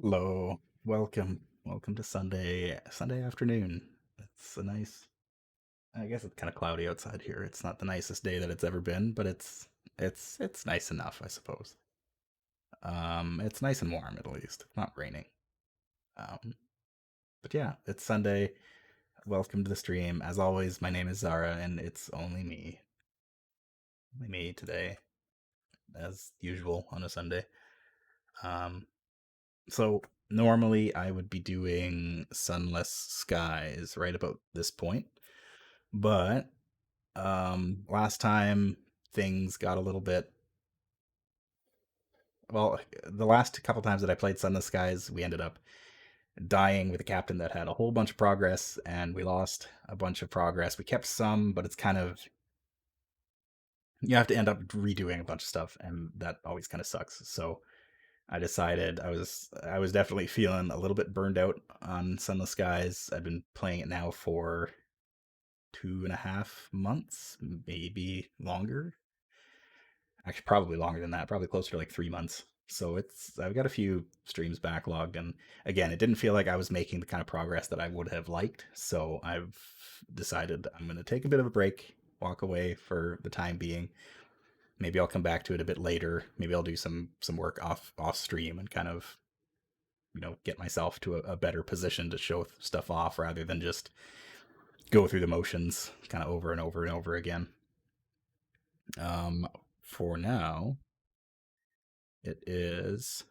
Hello, welcome to Sunday afternoon. It's a nice. I guess it's kind of cloudy outside here. It's not the nicest day that it's ever been, but it's nice enough, I suppose. It's nice and warm at least. It's not raining. Um, but yeah, it's Sunday. Welcome to the stream. As always, my name is Zara, and it's only me today, as usual on a Sunday. Um, so normally I would be doing Sunless Skies right about this point. But last time things got a little bit well. The last couple times that I played Sun in the Skies, we ended up dying with a captain that had a whole bunch of progress, and we lost a bunch of progress. We kept some, but it's kind of you have to end up redoing a bunch of stuff, and that always kind of sucks. So I decided I was definitely feeling a little bit burned out on Sunless Skies. I've been playing it now for 2.5 months, maybe longer. Actually, probably longer than that, probably closer to like 3 months. So I've got a few streams backlogged, and again, it didn't feel like I was making the kind of progress that I would have liked. So I've decided I'm going to take a bit of a break, walk away for the time being. Maybe I'll come back to it a bit later. Maybe I'll do some work off stream and kind of get myself to a better position to show stuff off rather than just go through the motions kind of over and over and over again. Um, for now, it is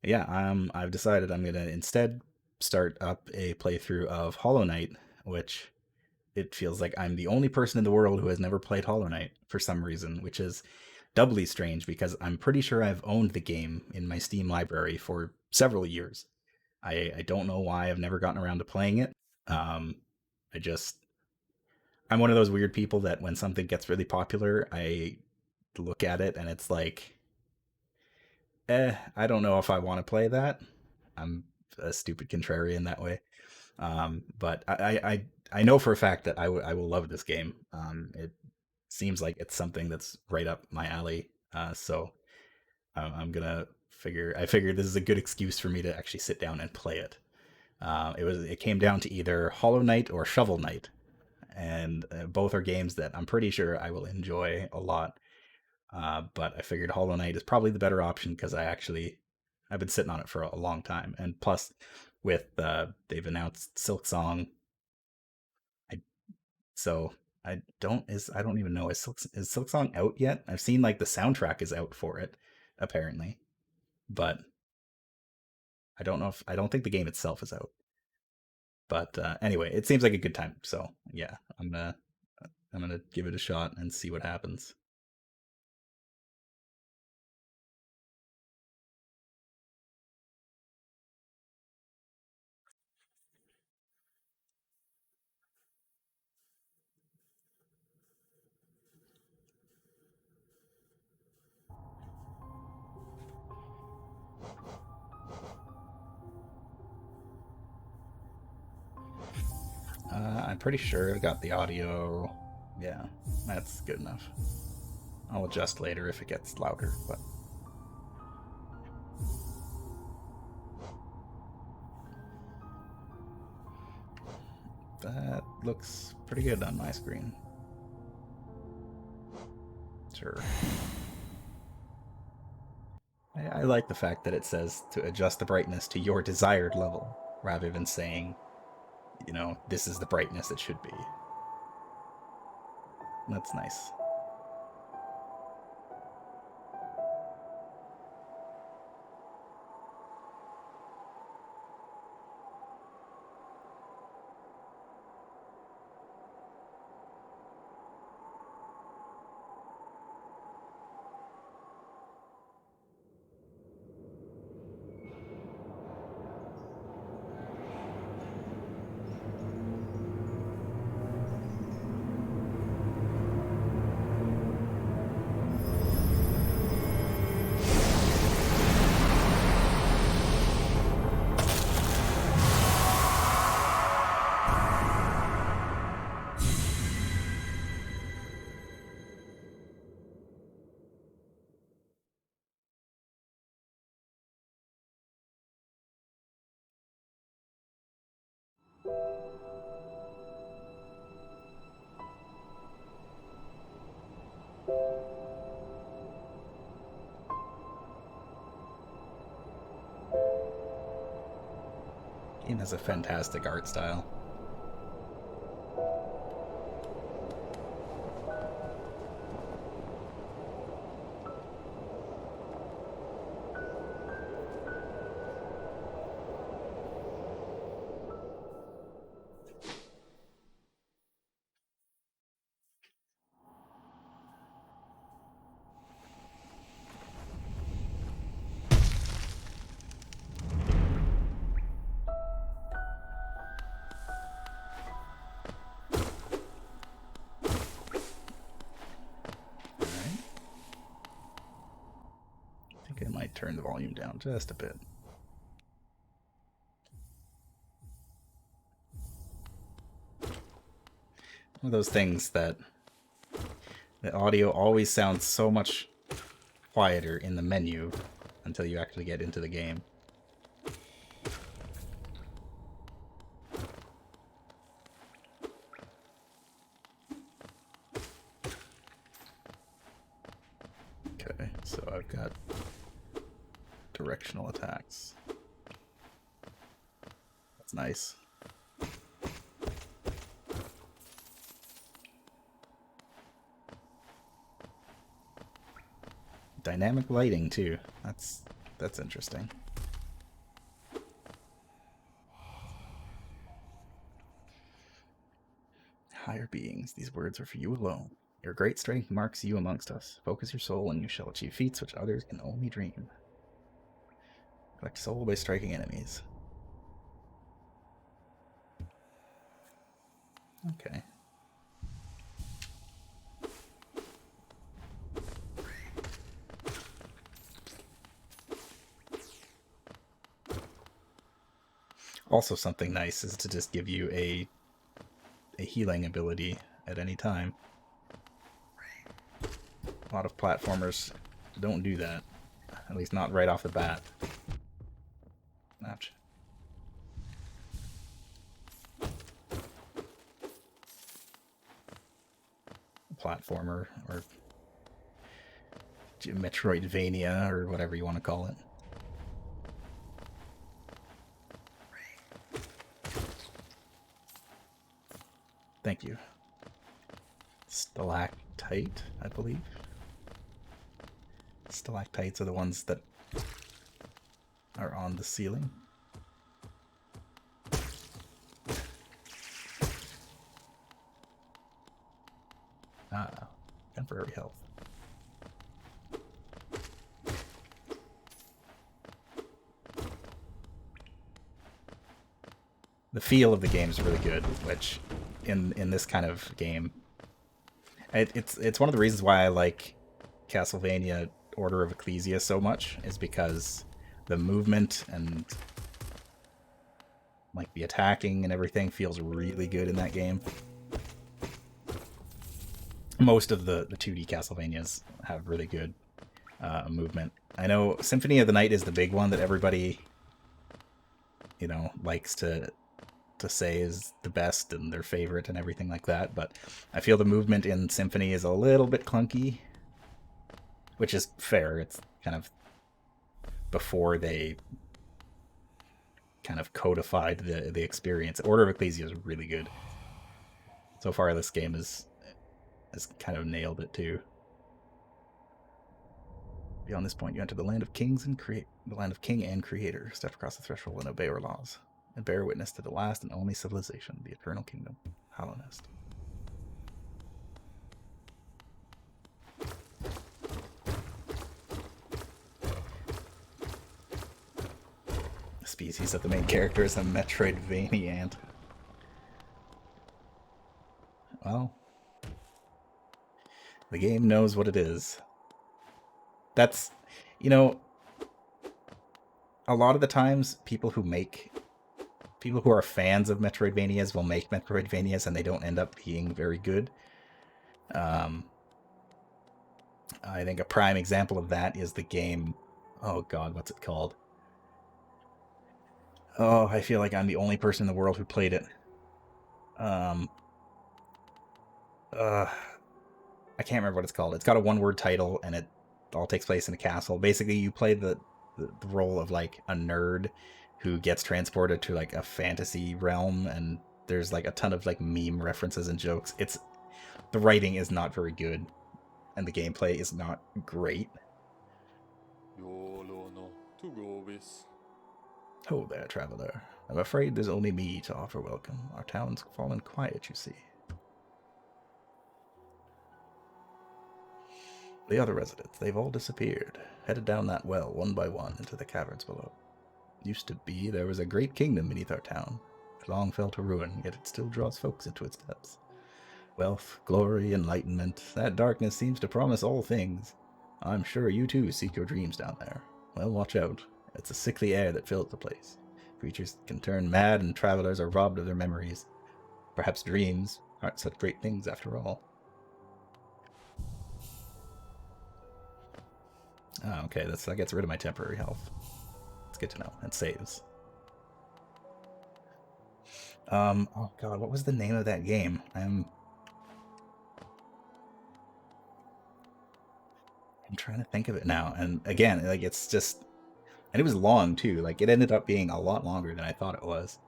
yeah. I've decided I'm gonna instead start up a playthrough of Hollow Knight, which it feels like I'm the only person in the world who has never played Hollow Knight for some reason, which is doubly strange because I'm pretty sure I've owned the game in my Steam library for several years. I don't know why I've never gotten around to playing it. Um, I just I'm one of those weird people that when something gets really popular, I look at it and it's like, I don't know if I want to play that. I'm a stupid contrarian that way. But I know for a fact that I will love this game. It seems like it's something that's right up my alley. So I'm gonna I figured this is a good excuse for me to actually sit down and play it. It came down to either Hollow Knight or Shovel Knight, and both are games that I'm pretty sure I will enjoy a lot. But I figured Hollow Knight is probably the better option because I've been sitting on it for a long time, and plus with they've announced Silk Song. I so I don't even know is Silk Song out yet? I've seen like the soundtrack is out for it apparently, but I don't think the game itself is out. But anyway, it seems like a good time. So yeah, I'm gonna give it a shot and see what happens. I'm pretty sure I got the audio. Yeah, that's good enough. I'll adjust later if it gets louder, but that looks pretty good on my screen. Sure. I like the fact that it says to adjust the brightness to your desired level rather than saying, this is the brightness it should be. That's nice. Game has a fantastic art style. Turn the volume down just a bit. One of those things that the audio always sounds so much quieter in the menu until you actually get into the game. Okay, so I've got directional attacks. That's nice. Dynamic lighting too. That's interesting. Higher beings, these words are for you alone. Your great strength marks you amongst us. Focus your soul and you shall achieve feats which others can only dream. Collect soul by striking enemies. Okay. Also something nice is to just give you a healing ability at any time. A lot of platformers don't do that. At least not right off the bat. Ouch. Platformer or Metroidvania or whatever you want to call it. Thank you. Stalactite, I believe. Stalactites are the ones that are on the ceiling. Ah, temporary health. The feel of the game is really good, which in this kind of game, it's one of the reasons why I like Castlevania Order of Ecclesia so much, is because the movement and like the attacking and everything feels really good in that game. Most of the 2D Castlevanias have really good movement. I know Symphony of the Night is the big one that everybody, you know, likes to say is the best and their favorite and everything like that, but I feel the movement in Symphony is a little bit clunky, which is fair. It's kind of before they kind of codified the experience. Order of Ecclesia is really good. So far, this game has kind of nailed it too. Beyond this point, you enter the land of kings and the land of king and creator. Step across the threshold and obey our laws, and bear witness to the last and only civilization, the eternal kingdom, Hallownest. The species of the main character is a Metroidvania. Well, the game knows what it is. That's, you know, a lot of the times people who are fans of Metroidvanias will make Metroidvanias and they don't end up being very good. I think a prime example of that is the game, oh god, what's it called? Oh, I feel like I'm the only person in the world who played it. I can't remember what it's called. It's got a one-word title and it all takes place in a castle. Basically, you play the role of like a nerd who gets transported to like a fantasy realm, and there's like a ton of like meme references and jokes. It's the writing is not very good, and the gameplay is not great. Oh there, traveler. I'm afraid there's only me to offer welcome. Our town's fallen quiet, you see. The other residents, they've all disappeared, headed down that well one by one into the caverns below. Used to be there was a great kingdom beneath our town. It long fell to ruin, yet it still draws folks into its depths. Wealth, glory, enlightenment, that darkness seems to promise all things. I'm sure you too seek your dreams down there. Well, watch out. It's a sickly air that fills the place. Creatures can turn mad and travelers are robbed of their memories. Perhaps dreams aren't such great things after all. Oh, okay, that gets rid of my temporary health. It's good to know. And saves. Oh god, what was the name of that game? I'm trying to think of it now. And again, like it's just, and it was long too. Like it ended up being a lot longer than I thought it was.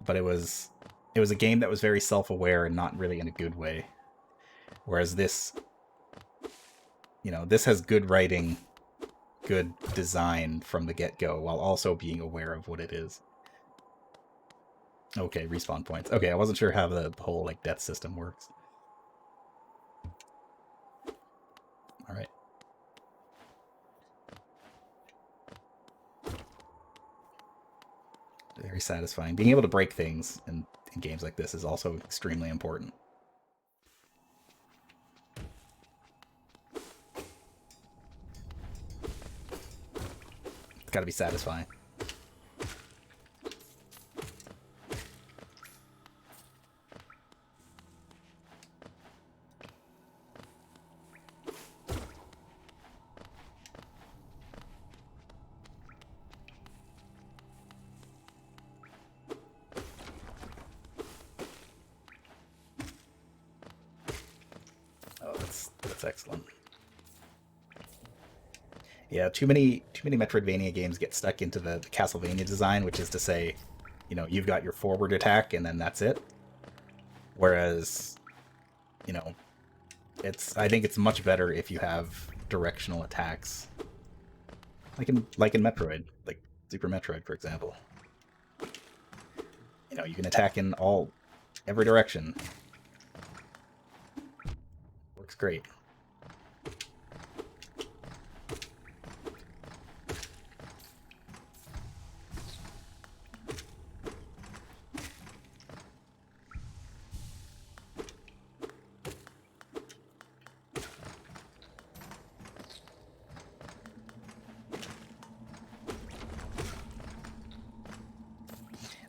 But it was a game that was very self-aware and not really in a good way. Whereas this, this has good writing, good design from the get-go, while also being aware of what it is. Okay, respawn points. Okay, I wasn't sure how the whole like death system works. All right. Very satisfying. Being able to break things in games like this is also extremely important. It's got to be satisfying. Excellent. Yeah, too many Metroidvania games get stuck into the Castlevania design, which is to say, you've got your forward attack and then that's it. Whereas, I think it's much better if you have directional attacks, like in Metroid, like Super Metroid, for example. You can attack in every direction. Works great.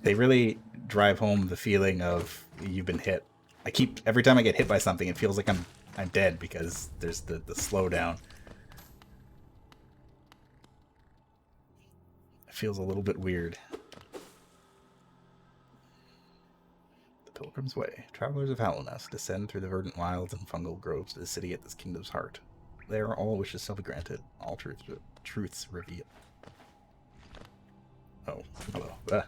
They really drive home the feeling of you've been hit. Every time I get hit by something, it feels like I'm dead because there's the slowdown. It feels a little bit weird. The Pilgrim's Way. Travelers of Hallownest descend through the verdant wilds and fungal groves to the city at this kingdom's heart. There, all wishes shall be granted, all truths revealed. Oh, hello. Alright.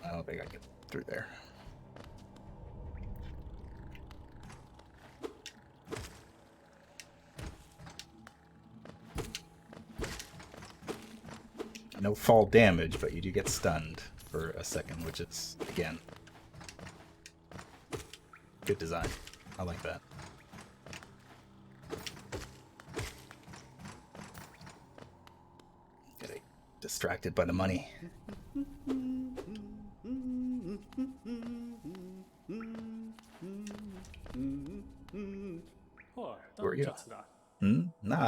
I don't think I can get through there. No fall damage, but you do get stunned for a second, which is, again, good design. I like that. Getting distracted by the money. Who are you?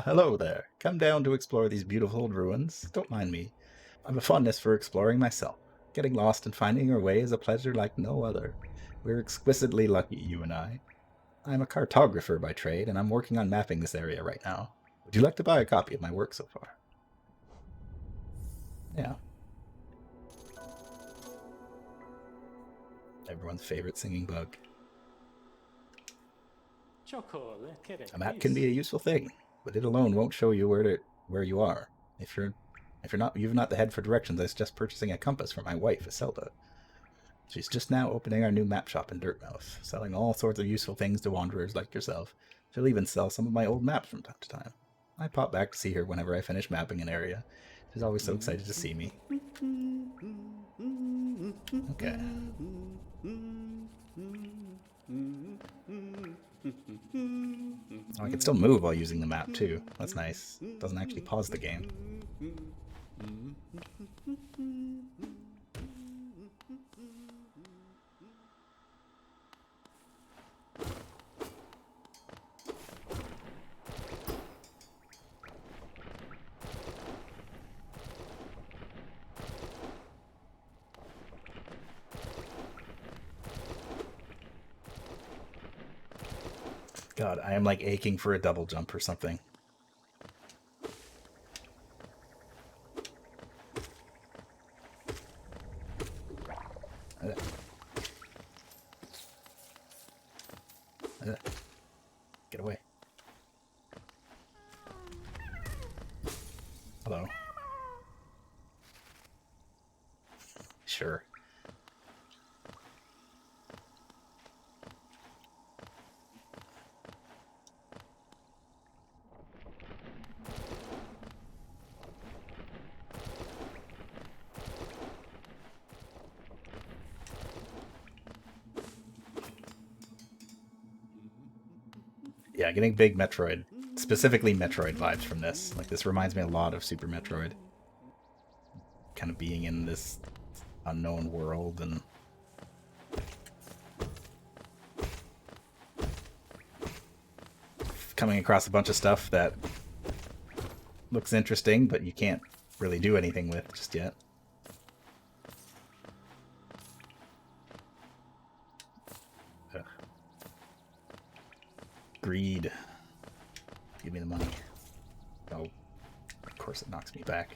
Hello there. Come down to explore these beautiful old ruins. Don't mind me. I have a fondness for exploring myself. Getting lost and finding our way is a pleasure like no other. We're exquisitely lucky, you and I. I'm a cartographer by trade, and I'm working on mapping this area right now. Would you like to buy a copy of my work so far? Yeah. Everyone's favorite singing bug. Chocolate. A map can be a useful thing, but it alone won't show you where you are. If you've not the head for directions, I suggest purchasing a compass for my wife, Iselda. She's just now opening our new map shop in Dirtmouth, selling all sorts of useful things to wanderers like yourself. She'll even sell some of my old maps from time to time. I pop back to see her whenever I finish mapping an area. She's always so excited to see me. Okay. Oh, I can still move while using the map, too. That's nice. Doesn't actually pause the game. God, I am like aching for a double jump or something. Get away. Hello. Sure. Yeah, getting big Metroid, specifically Metroid vibes from this. Like, this reminds me a lot of Super Metroid. Kind of being in this unknown world and coming across a bunch of stuff that looks interesting, but you can't really do anything with just yet. Ugh. Greed. Give me the money. Oh, of course it knocks me back.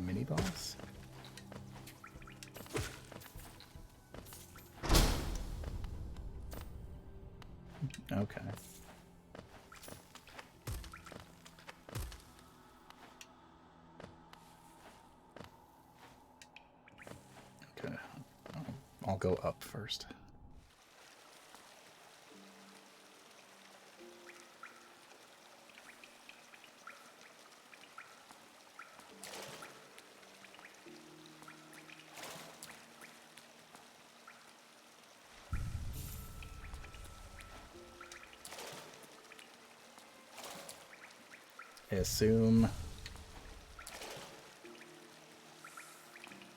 Mini boss? Okay. Okay. I'll go up first. I assume...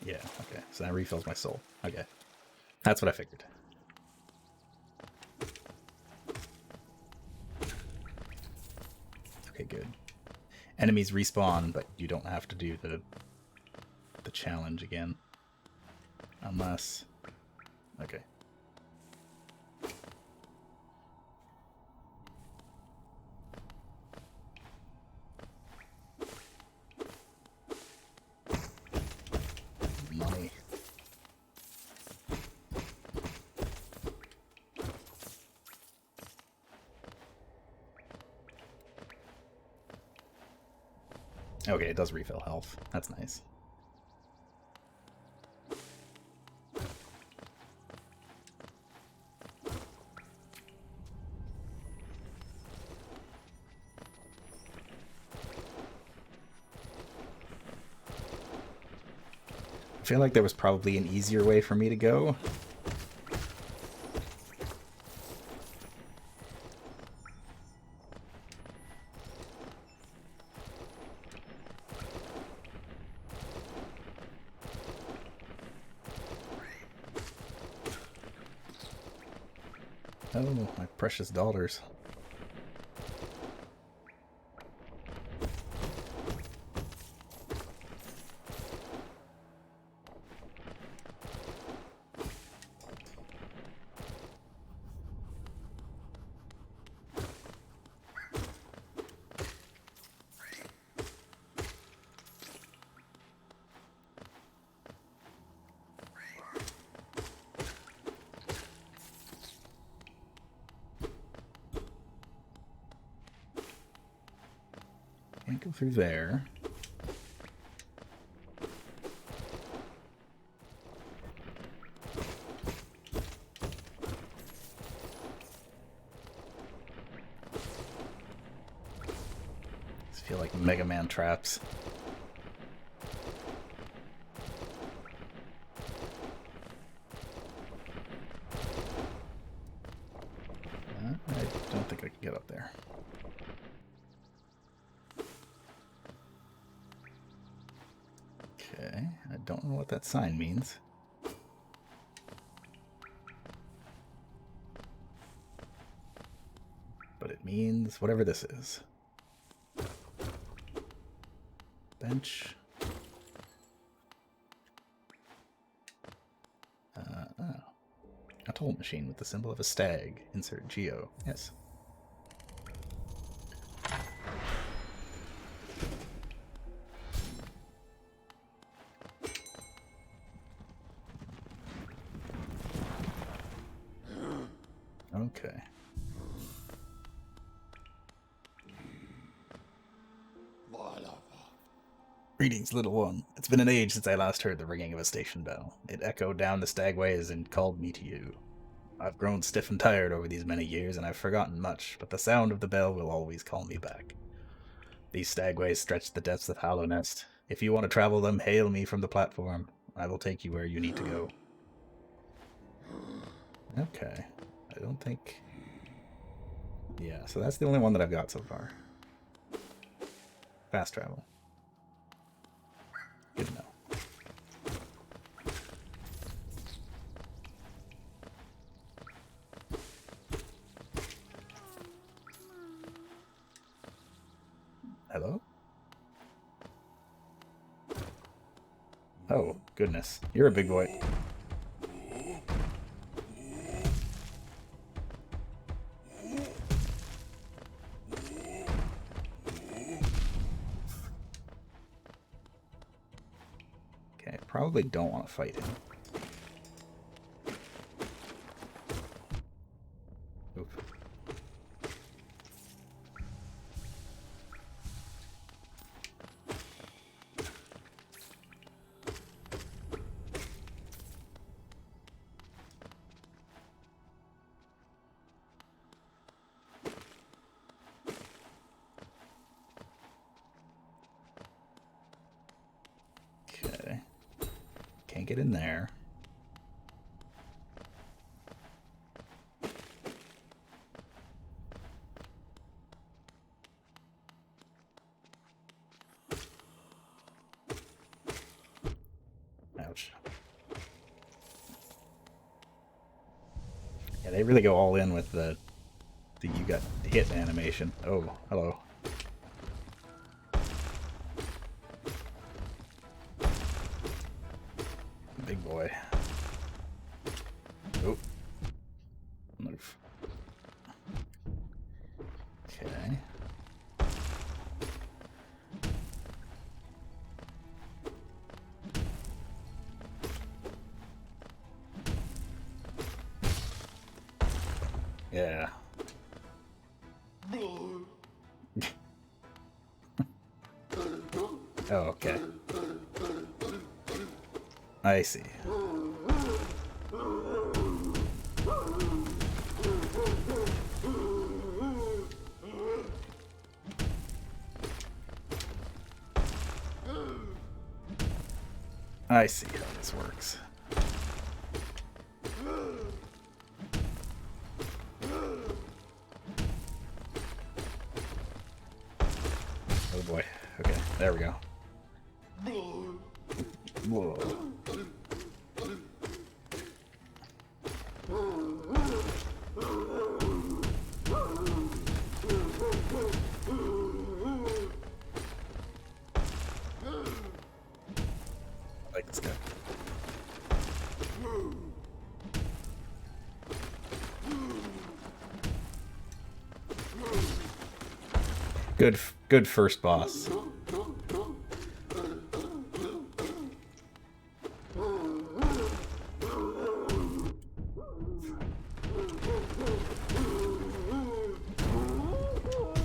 Yeah, okay. So that refills my soul. Okay. That's what I figured. Okay, good. Enemies respawn, but you don't have to do the challenge again. Unless... Okay. Money. Okay, it does refill health. That's nice. I feel like there was probably an easier way for me to go. Oh, my precious dollars. Can't go through there. These feel like Mega Man traps. I don't think I can get up there. Okay, I don't know what that sign means. But it means whatever this is. Bench. Oh. A toll machine with the symbol of a stag. Insert geo. Yes. Okay. Greetings, little one. It's been an age since I last heard the ringing of a station bell. It echoed down the stagways and called me to you. I've grown stiff and tired over these many years, and I've forgotten much, but the sound of the bell will always call me back. These stagways stretch the depths of Hallownest. If you want to travel them, hail me from the platform. I will take you where you need to go. Okay. I don't think... Yeah, so that's the only one that I've got so far. Fast travel. Good to know. Hello? Oh, goodness. You're a big boy. Okay, probably don't want to fight him. Oof. Okay. Can't get in there. Ouch. Yeah, they really go all in with the you got hit animation. Oh, hello. Big boy. Oh. Move. Okay. Yeah. Oh, okay. I see. I see how this works. Oh boy. Okay, there we go. Whoa. I like this guy. Good first boss.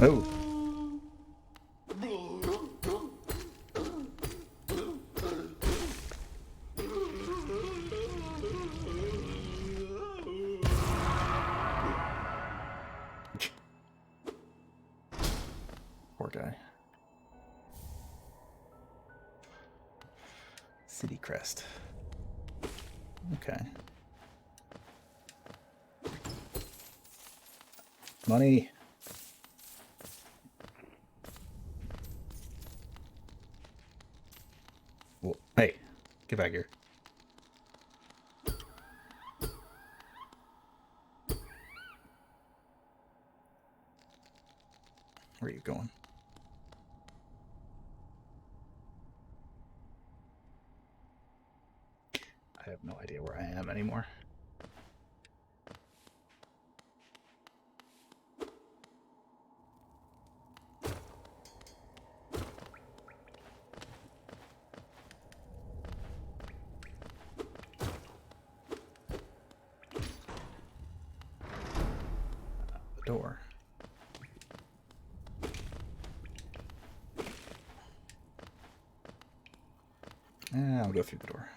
Oh. City crest. Okay. Money. Whoa. Hey, get back here. Where are you going? I have no idea where I am anymore. The door. I'll go through the door.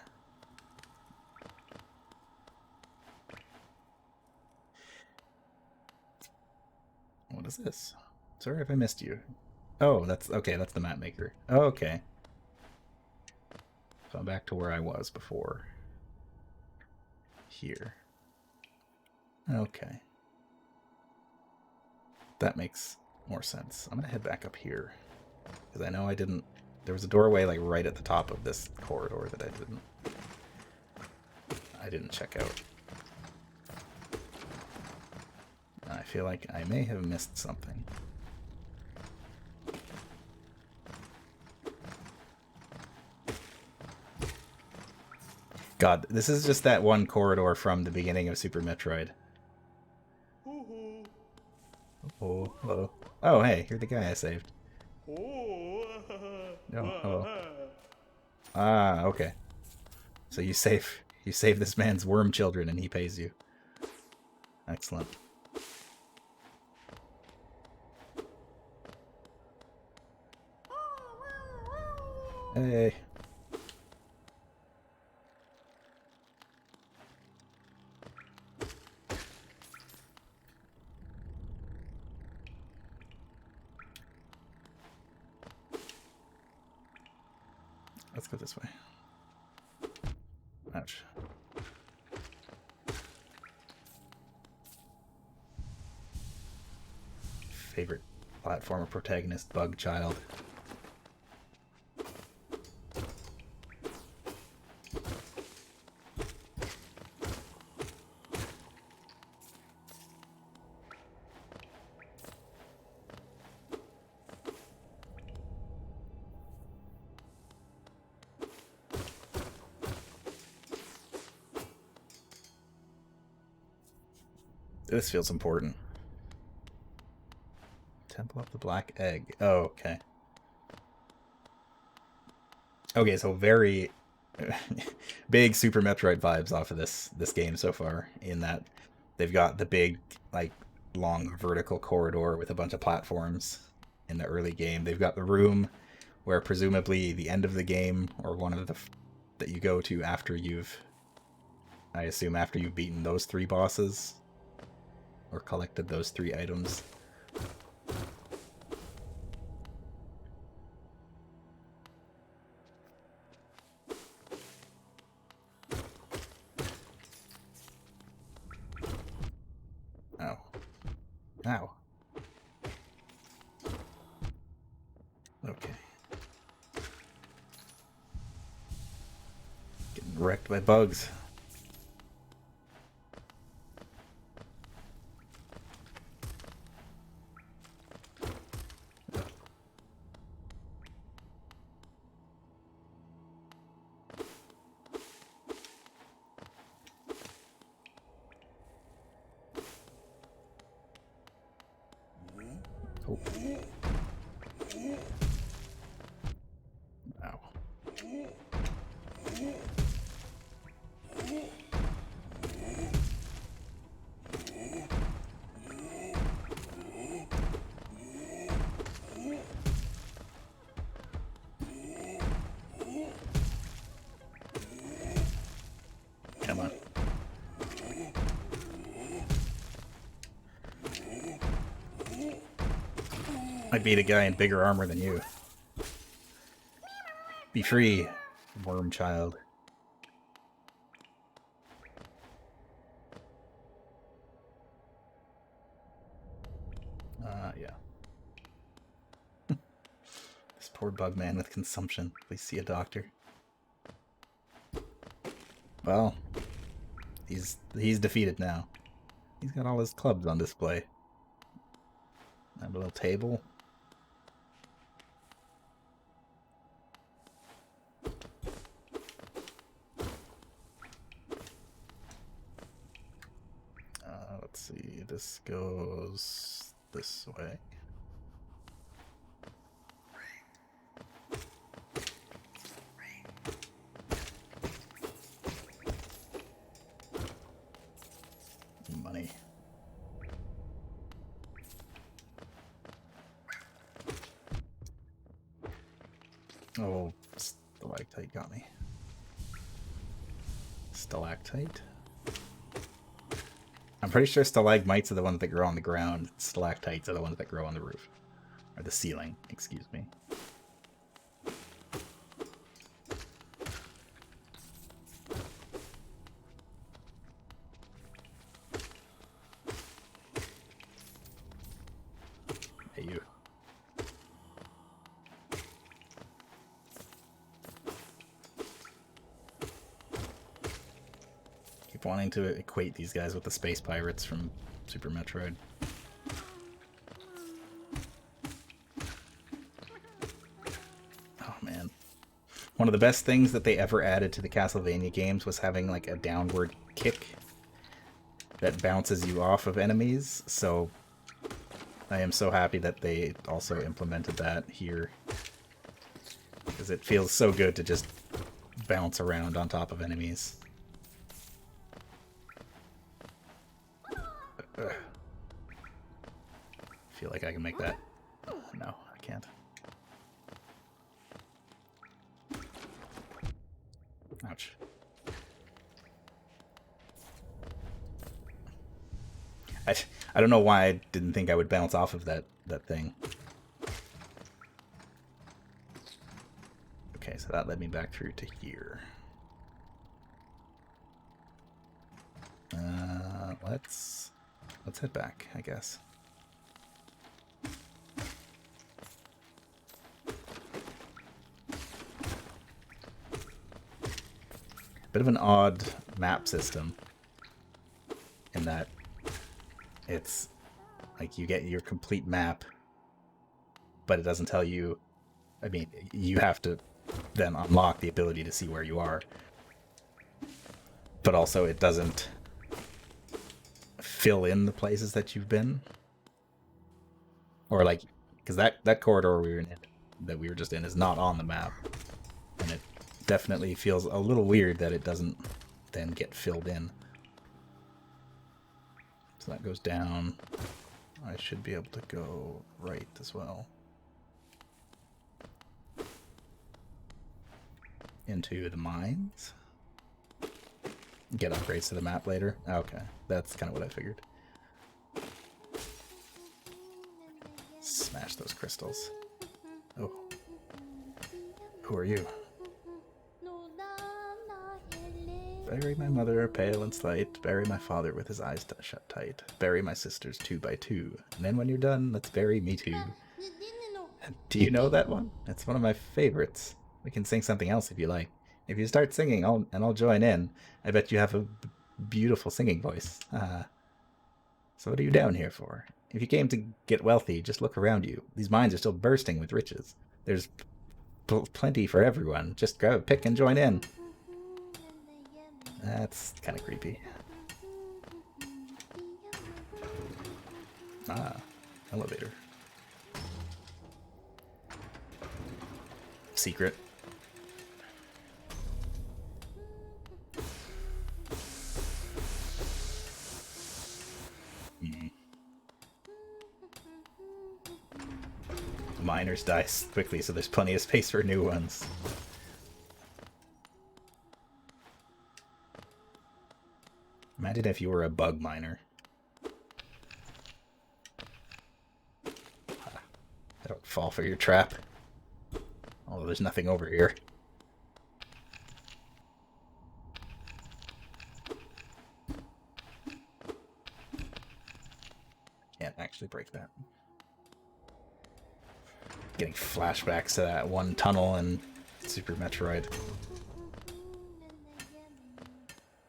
What is this? Sorry if I missed you. Oh, that's okay. That's the map maker. Oh, okay. So I'm back to where I was before. Here. Okay. That makes more sense. I'm gonna head back up here. Because I know I didn't... There was a doorway like right at the top of this corridor that I didn't check out. I feel like I may have missed something. God, this is just that one corridor from the beginning of Super Metroid. Oh, hello. Oh, hey, you're the guy I saved. Oh, hello. Ah, okay. So you save this man's worm children and he pays you. Excellent. Hey. Let's go this way. Ouch. Favorite platformer protagonist, Bug Child. This feels important. Temple of the Black Egg. Oh, okay. Okay, so very big Super Metroid vibes off of this game so far, in that they've got the big, like, long vertical corridor with a bunch of platforms in the early game. They've got the room where presumably the end of the game, or one of the that you go to after you've, I assume after you've beaten those 3 bosses or collected those 3 items. Oh. Ow. Okay. Getting wrecked by bugs. Oh. Ow. Come on. I beat a guy in bigger armor than you. Be free. Worm child. Yeah. This poor bug man with consumption. Please see a doctor. Well, he's defeated now. He's got all his clubs on display. Have a little table. Let's see. This goes this way. Money. Oh, stalactite got me. Stalactite? I'm pretty sure stalagmites are the ones that grow on the ground. Stalactites are the ones that grow on the roof. Or the ceiling, excuse me. Hey, you. Keep wanting to equate these guys with the space pirates from Super Metroid. Oh man. One of the best things that they ever added to the Castlevania games was having like a downward kick that bounces you off of enemies, so I am so happy that they also implemented that here. Because it feels so good to just bounce around on top of enemies. Ugh. I feel like I can make that. No, I can't. Ouch. I don't know why I didn't think I would bounce off of that thing. Okay, so that led me back through to here. Let's head back, I guess. Bit of an odd map system in that it's like you get your complete map, but it doesn't tell you. I mean, you have to then unlock the ability to see where you are, but also it doesn't fill in the places that you've been, or like, because that corridor that we were just in is not on the map, and it definitely feels a little weird that it doesn't then get filled in. So that goes down. I should be able to go right as well. Into the mines. Get upgrades to the map later. Okay, that's kind of what I figured. Smash those crystals. Oh. Who are you? Bury my mother, pale and slight. Bury my father with his eyes shut tight. Bury my sisters 2 by 2. And then when you're done, let's bury me too. Do you know that one? It's one of my favorites. We can sing something else if you like. If you start singing, I'll join in. I bet you have a beautiful singing voice. So what are you down here for? If you came to get wealthy, just look around you. These mines are still bursting with riches. There's plenty for everyone. Just grab a pick and join in. That's kind of creepy. Ah, elevator. Secret. Miners die quickly, so there's plenty of space for new ones. Imagine if you were a bug miner. I don't fall for your trap. Although there's nothing over here. actually break that. Getting flashbacks to that one tunnel in Super Metroid.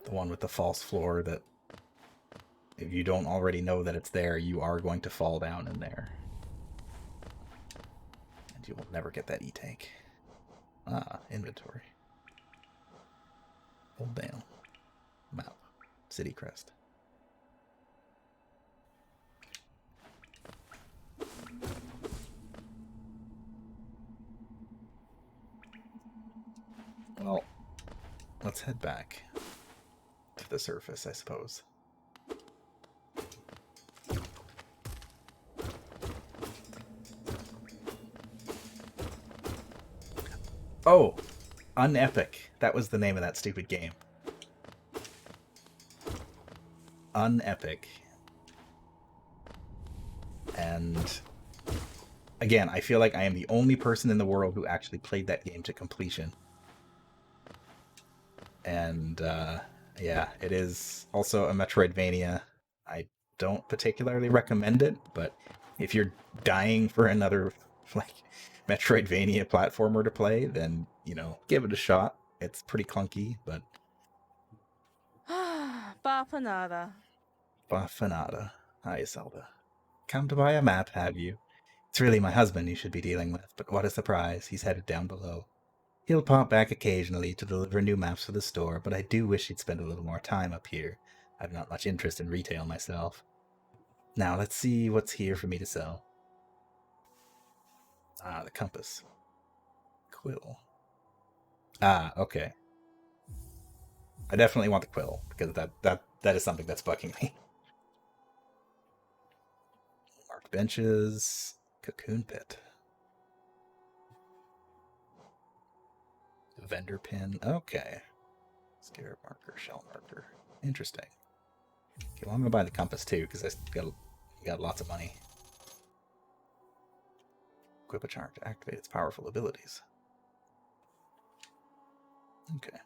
The one with the false floor that if you don't already know that it's there, you are going to fall down in there. And you will never get that E-tank. Ah, inventory. Hold down. Map. City crest. Well, let's head back to the surface, I suppose. Oh, Unepic. That was the name of that stupid game. Unepic. And again, I feel like I am the only person in the world who actually played that game to completion. And yeah, it is also a Metroidvania. I don't particularly recommend it, but if you're dying for another like Metroidvania platformer to play, then, you know, give it a shot. It's pretty clunky, but Bafanada. Bafanada. Hi, Zelda. Come to buy a map, have you? It's really my husband you should be dealing with, but what a surprise, he's headed down below. He'll pop back occasionally to deliver new maps for the store, but I do wish he'd spend a little more time up here. I've not much interest in retail myself. Now, let's see what's here for me to sell. Ah, the compass. Quill. Ah, okay. I definitely want the quill, because that is something that's bugging me. Marked benches. Cocoon pit. Vendor pin. Okay. Scarab marker, shell marker. Interesting. Okay, well, I'm gonna buy the compass too, because I got lots of money. Equip a charm to activate its powerful abilities. Okay.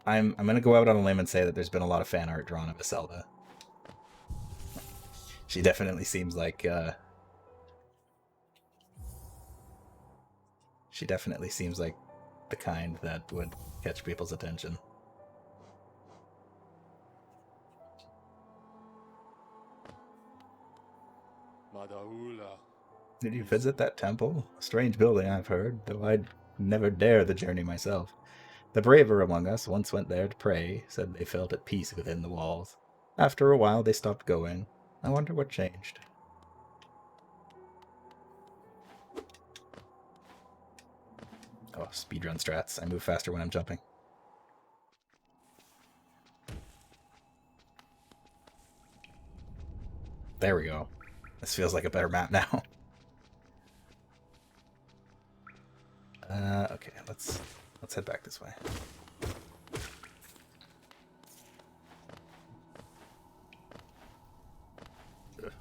I'm gonna go out on a limb and say that there's been a lot of fan art drawn of Zelda. She definitely seems like the kind that would catch people's attention. Madaula. Did you visit that temple? A strange building, I've heard, though I'd never dare the journey myself. The braver among us once went there to pray, said they felt at peace within the walls. After a while, they stopped going. I wonder what changed. Oh, speedrun strats. I move faster when I'm jumping. There we go. This feels like a better map now. Okay, let's head back this way. Ugh.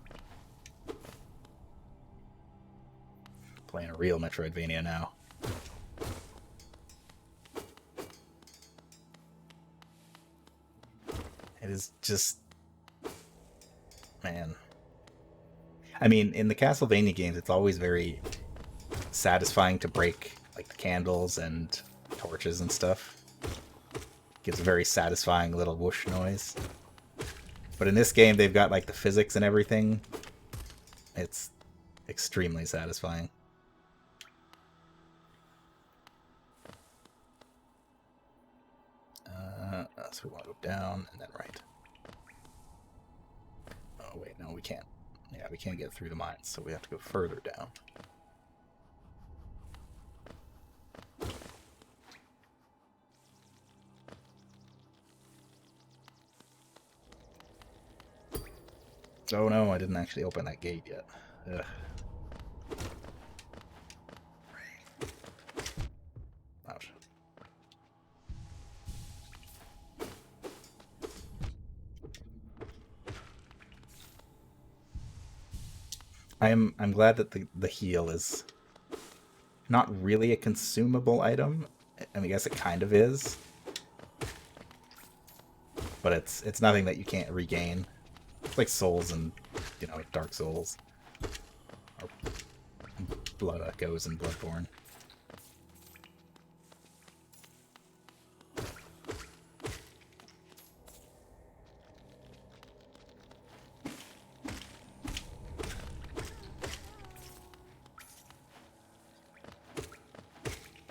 Playing a real Metroidvania now. It is just... man. I mean, in the Castlevania games, it's always very satisfying to break like the candles and torches and stuff. Gives a very satisfying little whoosh noise. But in this game, they've got like the physics and everything. It's extremely satisfying. So we want to go down and then right. Oh wait, no, we can't. Yeah, we can't get through the mines, so we have to go further down. Oh no, I didn't actually open that gate yet. Ugh. Ouch. I'm glad that the heal is not really a consumable item. I mean, I guess it kind of is. but it's nothing that you can't regain. It's like Souls and, you know, Dark Souls. Or Blood Echoes and Bloodborne.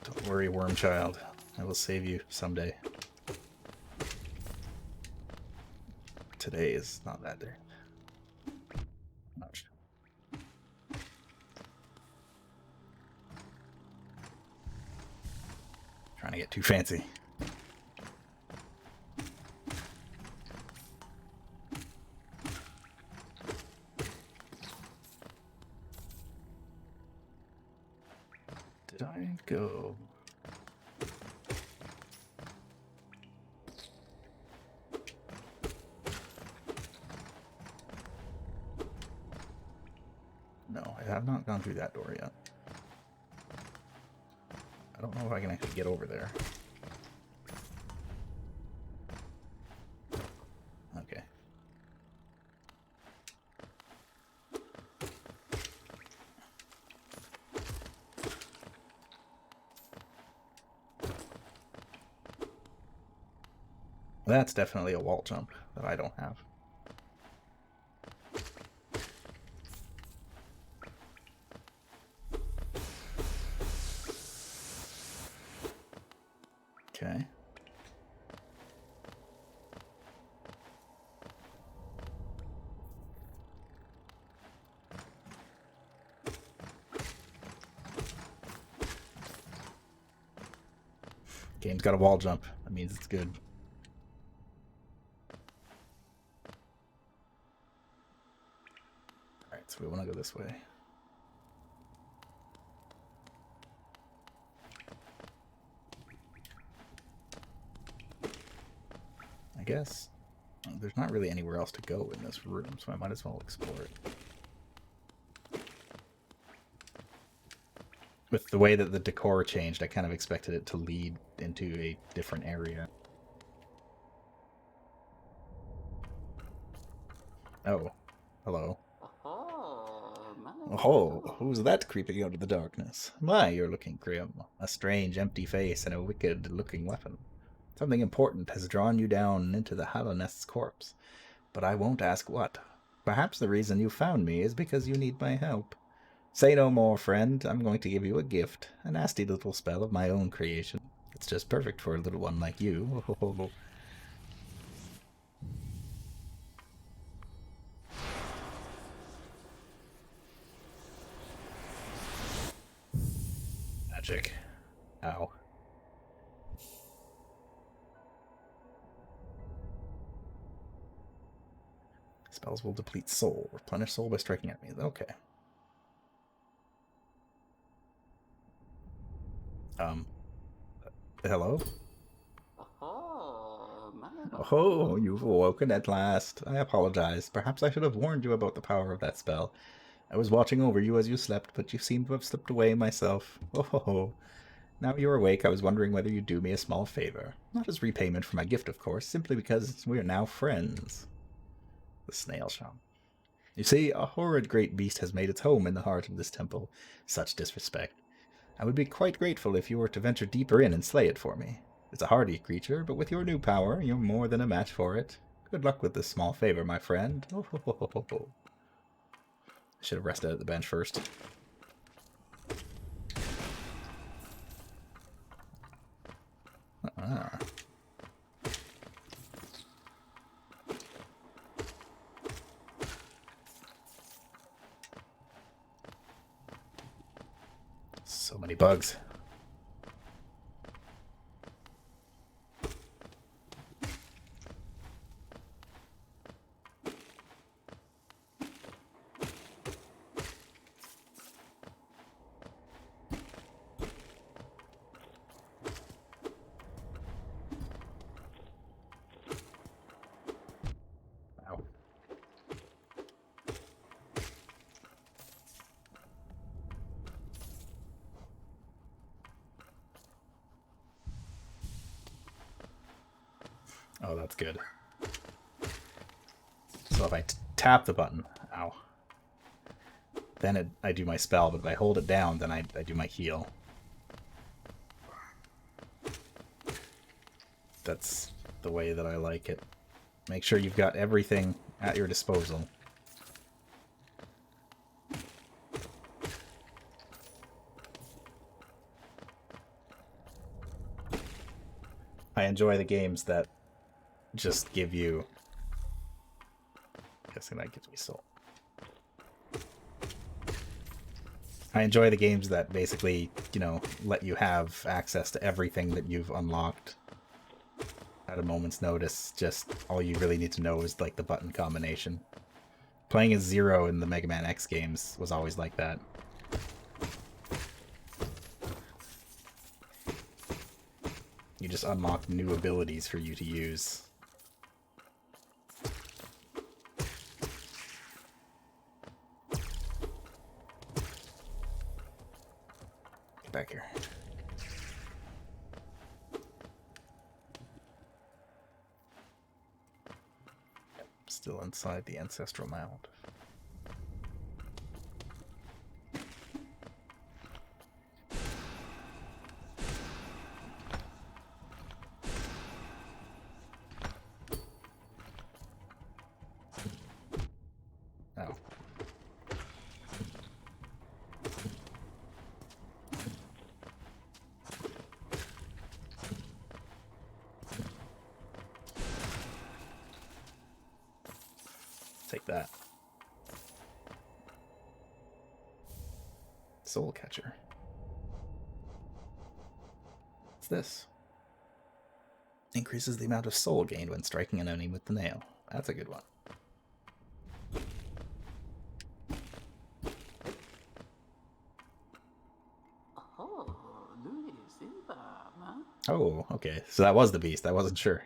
Don't worry, Worm Child. I will save you someday. Today is not that day. Much. Trying to get too fancy. Did I go? No, I have not gone through that door yet. I don't know if I can actually get over there. Okay. That's definitely a wall jump that I don't have. Okay. Game's got a wall jump. That means it's good. Alright, so we want to go this way. I guess there's not really anywhere else to go in this room, so I might as well explore it. With the way that the decor changed, I kind of expected it to lead into a different area. Oh, hello. Oh, who's that creeping out of the darkness? My, you're looking grim. A strange, empty face and a wicked-looking weapon. Something important has drawn you down into the Hallownest's corpse, but I won't ask what. Perhaps the reason you found me is because you need my help. Say no more, friend. I'm going to give you a gift, a nasty little spell of my own creation. It's just perfect for a little one like you. Magic. Ow. Spells will deplete soul. Replenish soul by striking at me. Okay. Hello? Oh, you've awoken at last. I apologize. Perhaps I should have warned you about the power of that spell. I was watching over you as you slept, but you seem to have slipped away myself. Oh. Now you're awake, I was wondering whether you'd do me a small favor. Not as repayment for my gift, of course, simply because we are now friends. The snail shop. You see, a horrid great beast has made its home in the heart of this temple. Such disrespect. I would be quite grateful if you were to venture deeper in and slay it for me. It's a hardy creature, but with your new power, you're more than a match for it. Good luck with this small favor, my friend. I should have rested at the bench first. Ah. So many bugs. Ow. Oh, that's good. So if I tap the button, ow, then I do my spell, but if I hold it down, then I do my heal. That's the way that I like it. Make sure you've got everything at your disposal. I enjoy the games that just give you... I'm guessing that gives me soul. I enjoy the games that basically, you know, let you have access to everything that you've unlocked at a moment's notice. Just all you really need to know is like the button combination. Playing as Zero in the Mega Man X games was always like that. You just unlock new abilities for you to use. Get back here. Yep, still inside the ancestral mound. Take that. Soul Catcher. What's this? Increases the amount of soul gained when striking an enemy with the nail. That's a good one. Oh, okay. So that was the beast. I wasn't sure.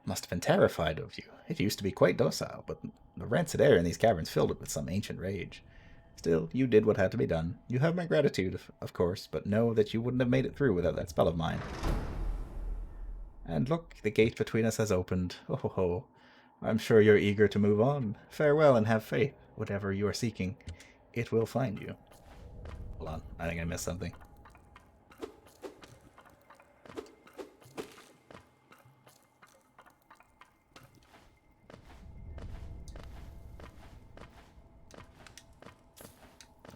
Must have been terrified of you. It used to be quite docile, but the rancid air in these caverns filled it with some ancient rage. Still, you did what had to be done. You have my gratitude, of course, but know that you wouldn't have made it through without that spell of mine. And look, the gate between us has opened. Oh ho ho. I'm sure you're eager to move on. Farewell and have faith. Whatever you are seeking, it will find you. Hold on, I think I missed something.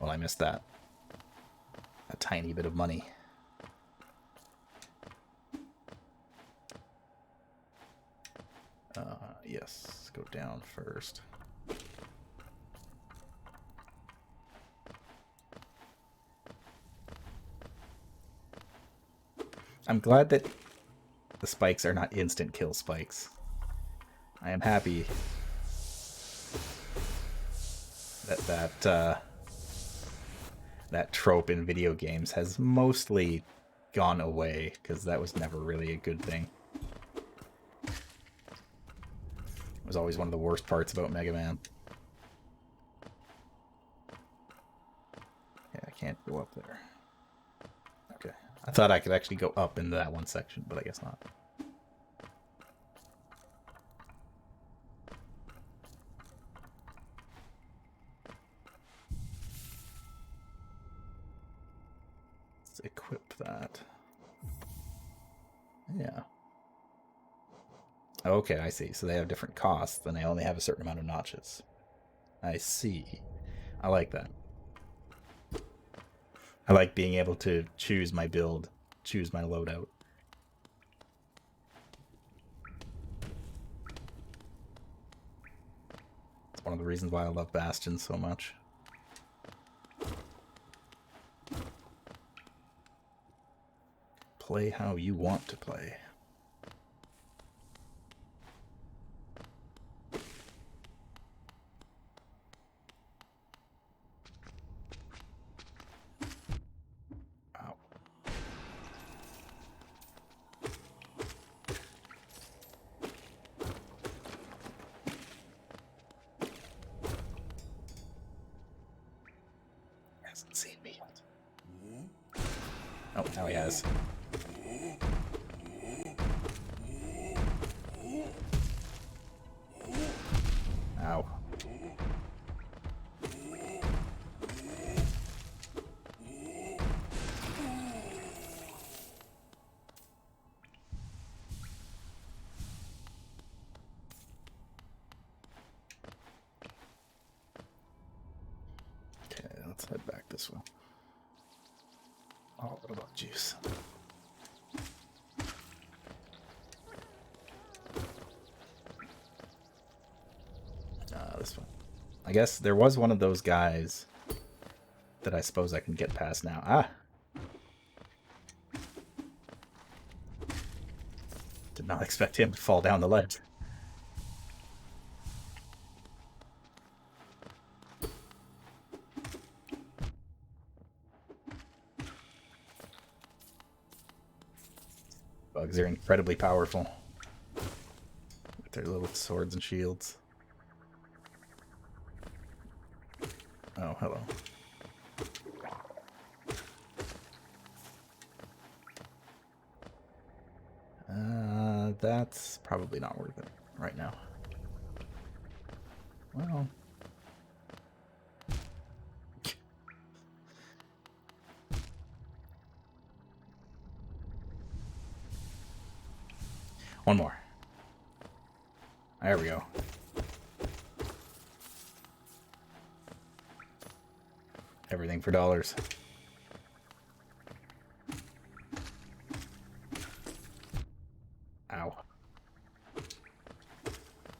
Well, I missed that. A tiny bit of money. Yes, go down first. I'm glad that the spikes are not instant kill spikes. I am happy that that trope in video games has mostly gone away, because that was never really a good thing. It was always one of the worst parts about Mega Man. Yeah, I can't go up there. Okay. I thought I could actually go up into that one section, but I guess not. Let's equip that. Yeah. Okay, I see. So they have different costs, and they only have a certain amount of notches. I see. I like that. I like being able to choose my build, choose my loadout. It's one of the reasons why I love Bastion so much. Play how you want to play. Hasn't seen me yet. Oh, now he has. this one. Oh, what about juice? This one. I guess there was one of those guys that I suppose I can get past now. Ah! Did not expect him to fall down the ledge. Bugs are incredibly powerful with their little swords and shields. Oh, hello. That's probably not worth it right now. Well... One more. There we go. Everything for dollars. Ow.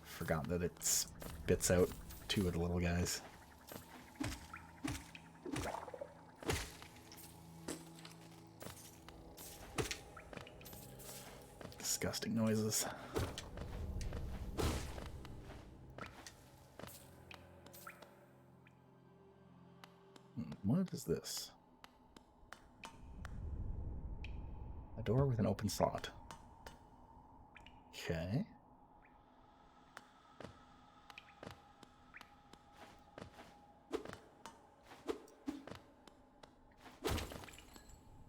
Forgot that it spits out two of the little guys. Disgusting noises. What is this? A door with an open slot. Okay.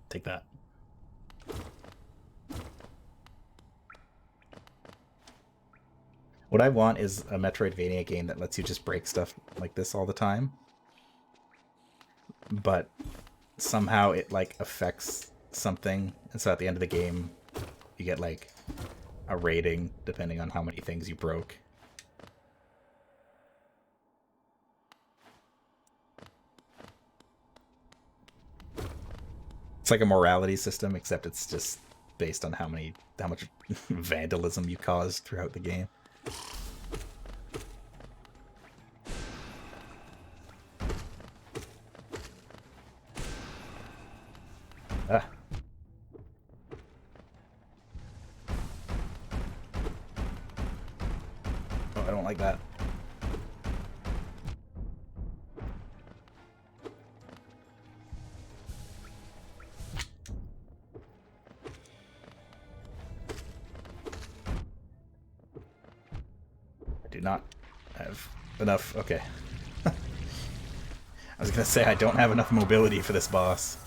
Take that. What I want is a Metroidvania game that lets you just break stuff like this all the time. But somehow it, like, affects something. And so at the end of the game, you get, like, a rating depending on how many things you broke. It's like a morality system, except it's just based on how much vandalism you caused throughout the game. Ah. Oh, I don't like that. I do not have enough. Okay. I was gonna say I don't have enough mobility for this boss.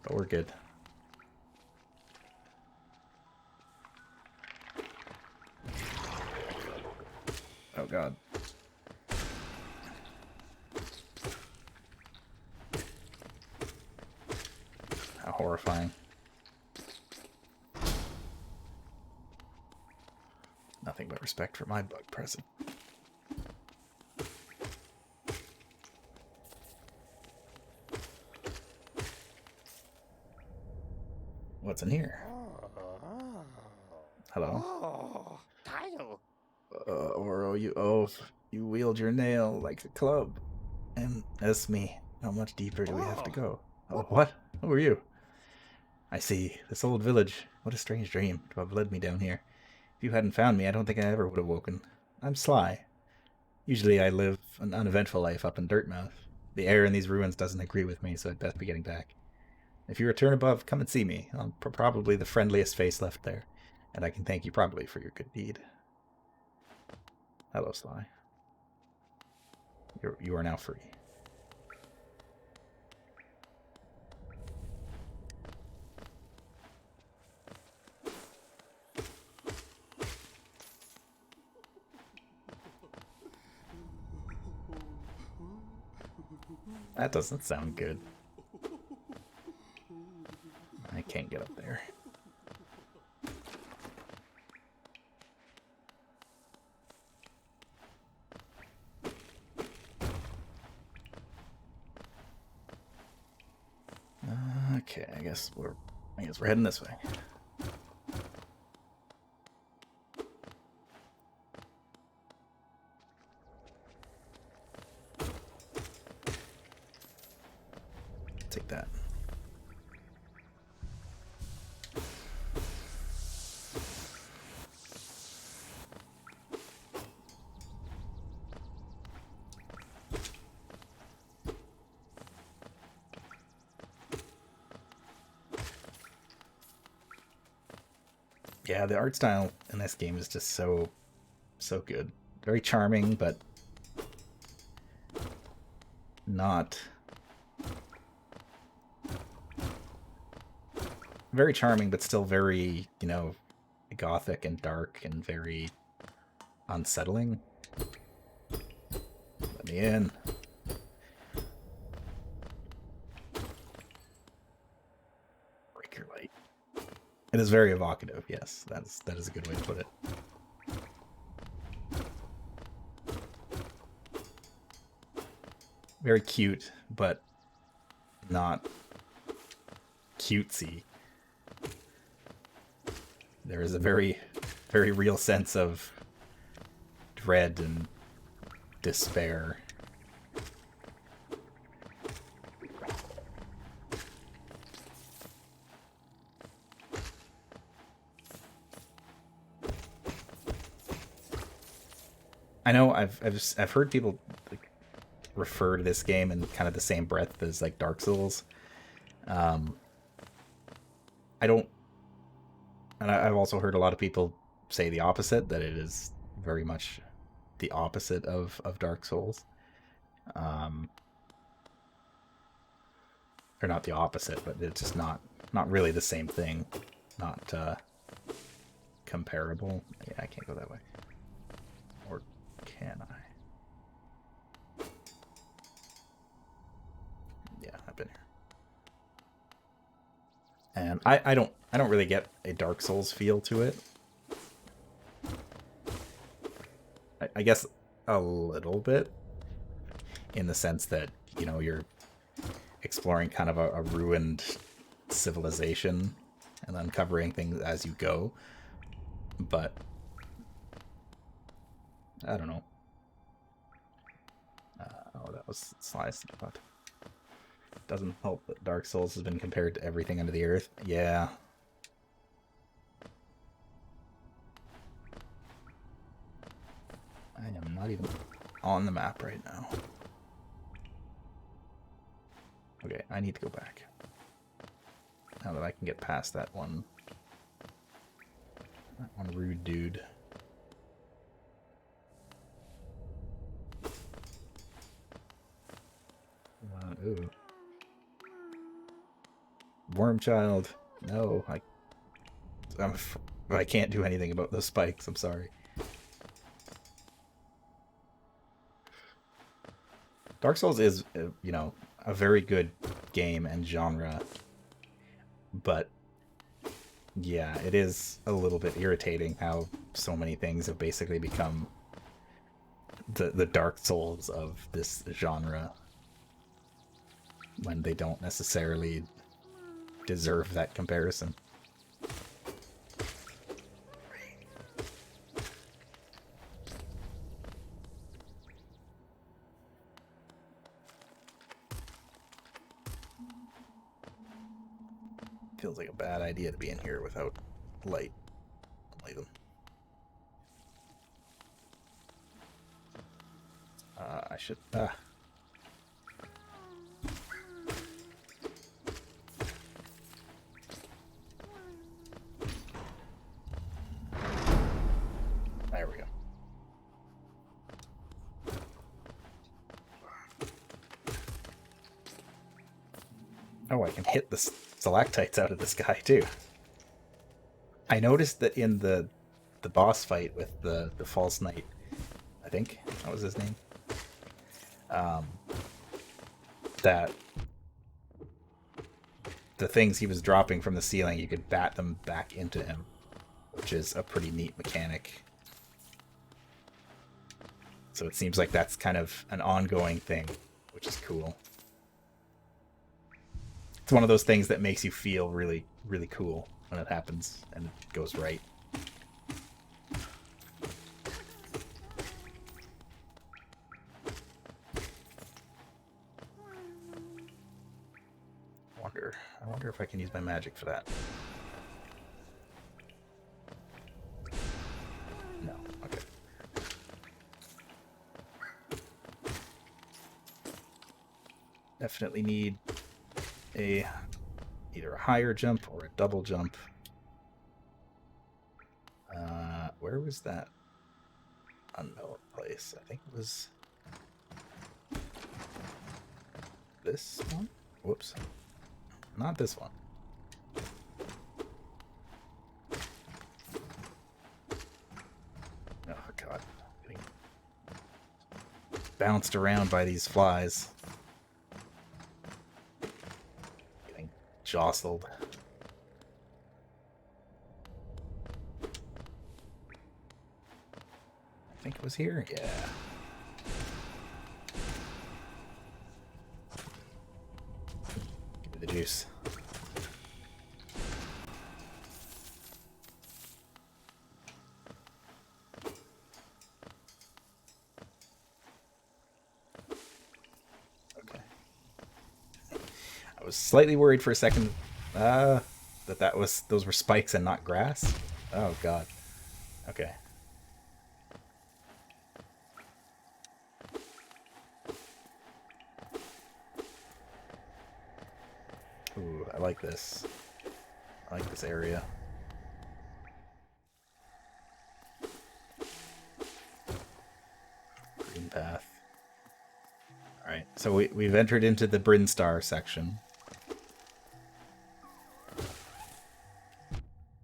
But we're good. Oh god. How horrifying. Nothing but respect for my bug present. What's in here? Hello. Oh, Kyle. Oro, you wield your nail like a club. And that's me. How much deeper do we have to go? Oh, what? Who are you? I see. This old village. What a strange dream to have led me down here. If you hadn't found me, I don't think I ever would have woken. I'm Sly. Usually I live an uneventful life up in Dirtmouth. The air in these ruins doesn't agree with me, so I'd best be getting back. If you return above, come and see me. I'm probably the friendliest face left there, and I can thank you probably for your good deed. Hello, Sly. You are now free. That doesn't sound good. I can't get up there. Okay, I guess we're heading this way. Take that. Yeah, the art style in this game is just so good. Very charming, but not very charming, but still very, you know, gothic and dark and very unsettling. Let me in. Break your light. It is very evocative, yes. That is a good way to put it. Very cute, but not cutesy. There is a very, very real sense of dread and despair. I know I've heard people like, refer to this game in kind of the same breath as like Dark Souls. I don't, and I've also heard a lot of people say the opposite, that it is very much the opposite of Dark Souls. Or not the opposite, but it's just not really the same thing. Not comparable. Yeah, I can't go that way. Or can I? Yeah, I've been here. And I don't really get a Dark Souls feel to it. I guess a little bit, in the sense that, you know, you're exploring kind of a ruined civilization and uncovering things as you go. But I don't know. Oh, that was sliced. But doesn't help that Dark Souls has been compared to everything under the earth. Yeah. I am not even on the map right now. Okay, I need to go back. Now that I can get past that one rude dude. Ooh. Worm child. No, I can't do anything about those spikes. I'm sorry. Dark Souls is, you know, a very good game and genre, but yeah, it is a little bit irritating how so many things have basically become the Dark Souls of this genre, when they don't necessarily deserve that comparison. Feels like a bad idea to be in here without light. Light them. I should. There we go. Oh, I can hit the stalactites out of this guy too. I noticed that in the boss fight with the false knight, I think that was his name, that the things he was dropping from the ceiling, you could bat them back into him, which is a pretty neat mechanic. So it seems like that's kind of an ongoing thing, which is cool. It's one of those things that makes you feel really, really cool when it happens and it goes right. I wonder if I can use my magic for that. No. Okay. Definitely need either a higher jump or a double jump. Where was that unknown place? I think it was this one. Whoops. Not this one. Oh, God. Getting bounced around by these flies. Getting jostled. I think it was here. Yeah. Give me the juice. Okay. I was slightly worried for a second those were spikes and not grass. Oh, God. Okay. Ooh, I like this. I like this area. Green path. Alright, so we've entered into the Brinstar section.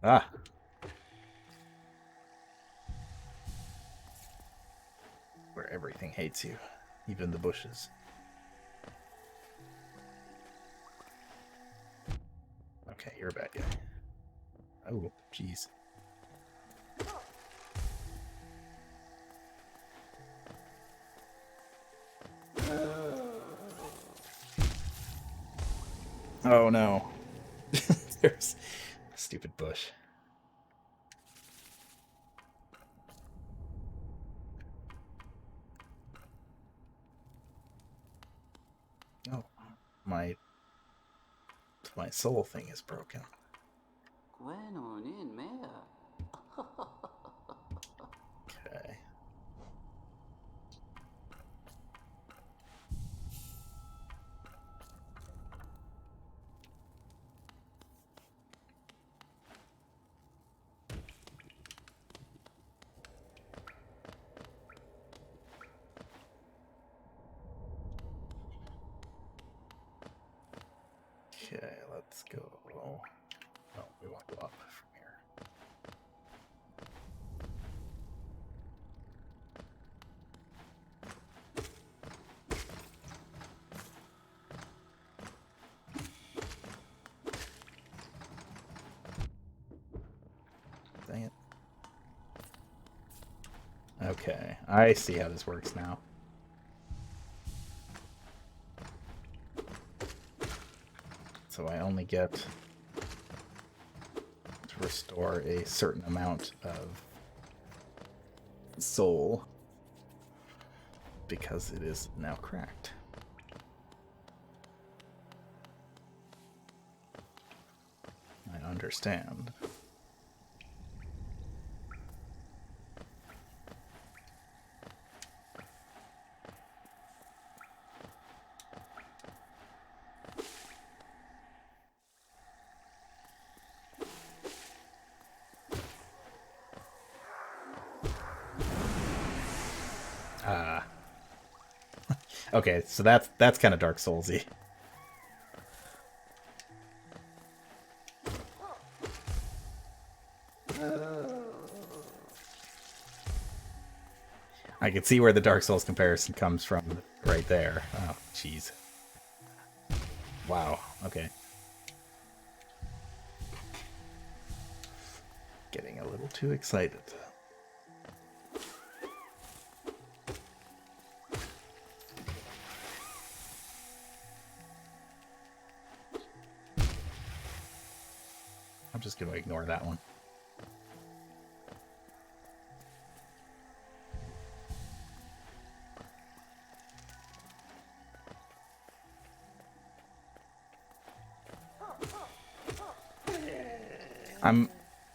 Ah! Where everything hates you. Even the bushes. Okay, you're a bad guy. Oh, jeez. Oh no. There's a stupid bush. Oh, my soul thing is broken. Okay. Okay, let's go. Oh, we want to go up from here. Dang it. Okay, I see how this works now. So I only get to restore a certain amount of soul because it is now cracked. I understand. Okay, so that's kind of Dark Soulsy. I can see where the Dark Souls comparison comes from right there. Oh, jeez. Wow, okay. Getting a little too excited. I'm just going to ignore that one.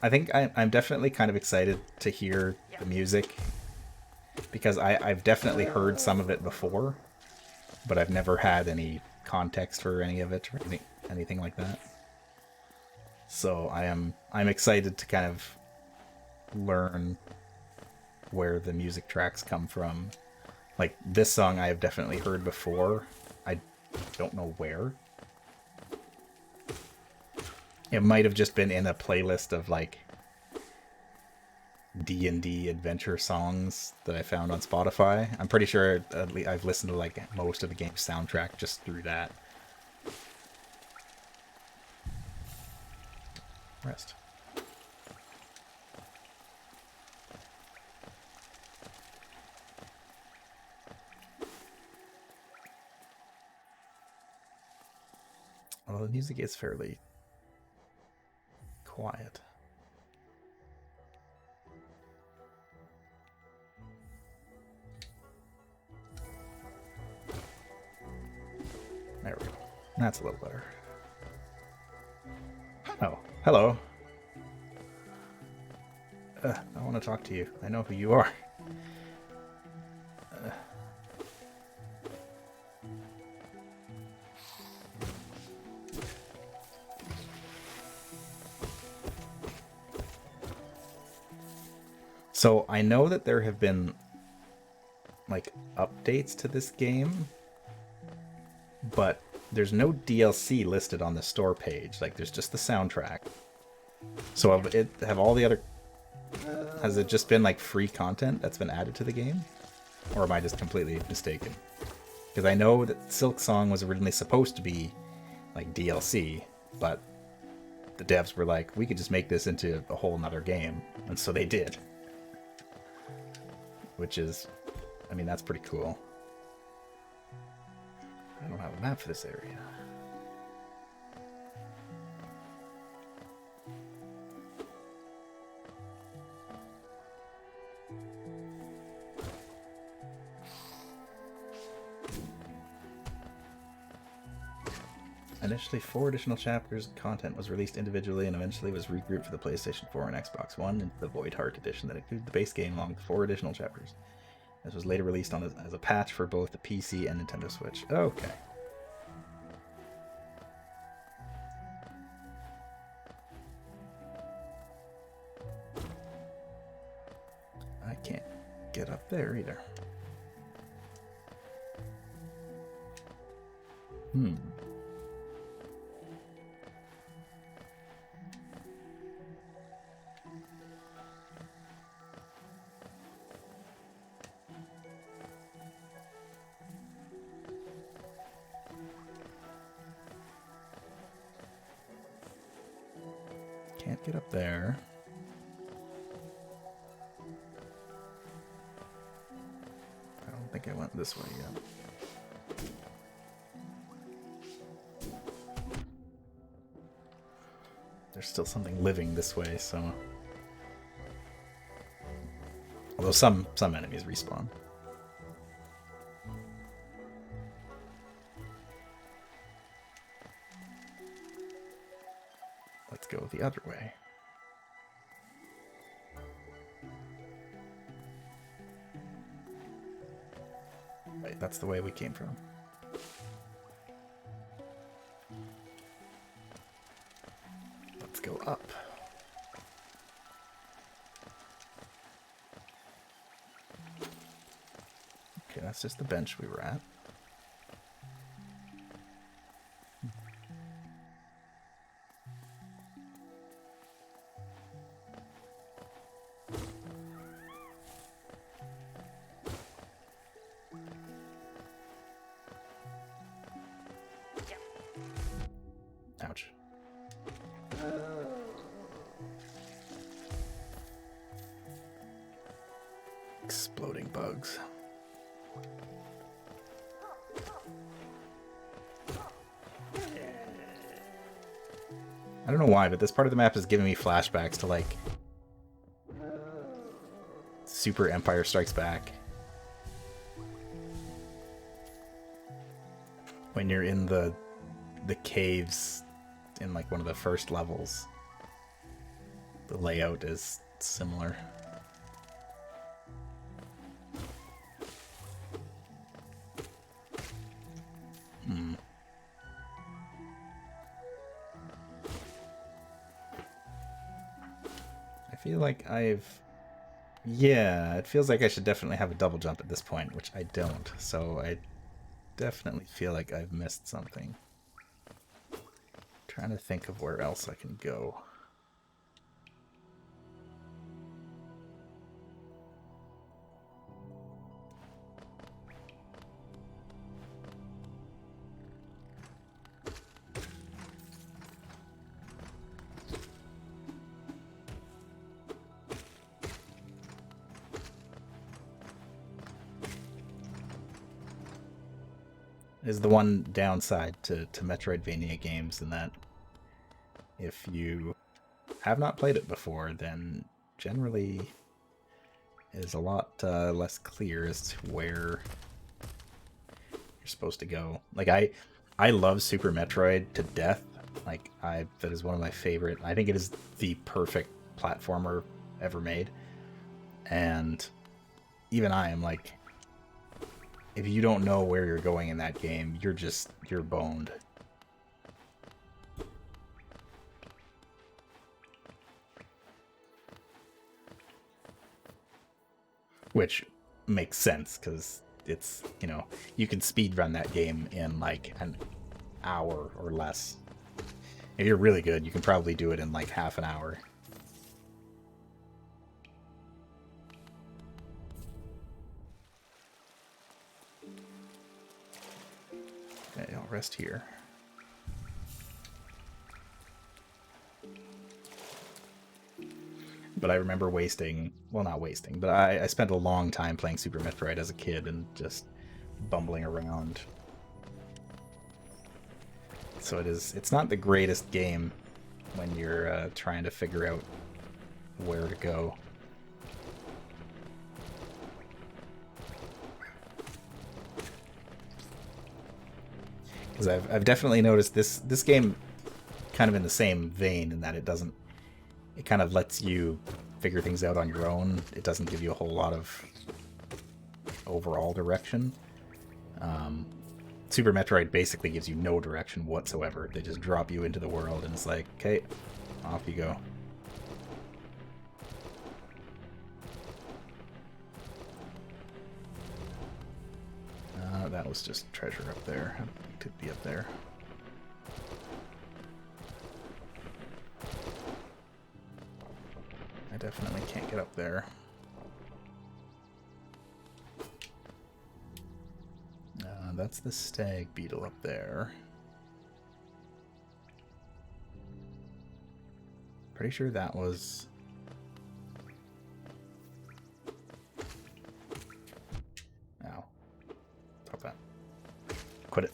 I think I'm definitely kind of excited to hear the music because I've definitely heard some of it before, but I've never had any context for any of it or anything like that. So I'm excited to kind of learn where the music tracks come from. Like this song I have definitely heard before. I don't know where. It might have just been in a playlist of like D&D adventure songs that I found on Spotify. I'm pretty sure I've listened to like most of the game's soundtrack just through that. Rest. Well, the music is fairly quiet. There we go. That's a little better. Oh, hello. I want to talk to you. I know who you are. So I know that there have been like updates to this game, but there's no DLC listed on the store page. Like there's just the soundtrack. So have all the other has it just been like free content that's been added to the game? Or am I just completely mistaken? Because I know that Silk Song was originally supposed to be like DLC, but the devs were like, we could just make this into a whole nother game. And so they did. Which is, I mean, that's pretty cool. I don't have a map for this area. Initially, 4 additional chapters content was released individually and eventually was regrouped for the PlayStation 4 and Xbox One into the Void Heart edition that included the base game along with 4 additional chapters. This was later released as a patch for both the PC and Nintendo Switch. Okay. I can't get up there either. Can't get up there. I don't think I went this way yet. There's still something living this way, so... Although some enemies respawn. Let's go the other way. Wait, that's the way we came from. Let's go up. Okay, that's just the bench we were at. Ouch. Exploding bugs. I don't know why, but this part of the map is giving me flashbacks to, like, Super Empire Strikes Back. When you're in the caves in, like, one of the first levels. The layout is similar. I feel like yeah, it feels like I should definitely have a double jump at this point, which I don't. So I definitely feel like I've missed something. Trying to think of where else I can go. Is the one downside to Metroidvania games in that if you have not played it before, then generally it is a lot less clear as to where you're supposed to go. Like I love Super Metroid to death. Like that is one of my favorite. I think it is the perfect platformer ever made. And even I am like, if you don't know where you're going in that game, you're boned. Which makes sense because it's, you know, you can speed run that game in like an hour or less. If you're really good, you can probably do it in like half an hour. Okay, I'll rest here. But I remember wasting, well, not wasting, but I spent a long time playing Super Metroid as a kid and just bumbling around. So it's not the greatest game when you're trying to figure out where to go. Because I've definitely noticed this game kind of in the same vein in that it kind of lets you figure things out on your own. It doesn't give you a whole lot of overall direction. Super Metroid basically gives you no direction whatsoever. They just drop you into the world and it's like, okay, off you go. That was just treasure up there. I don't need to be up there. I definitely can't get up there. That's the stag beetle up there. Pretty sure that was... Ow. Stop that. Quit it.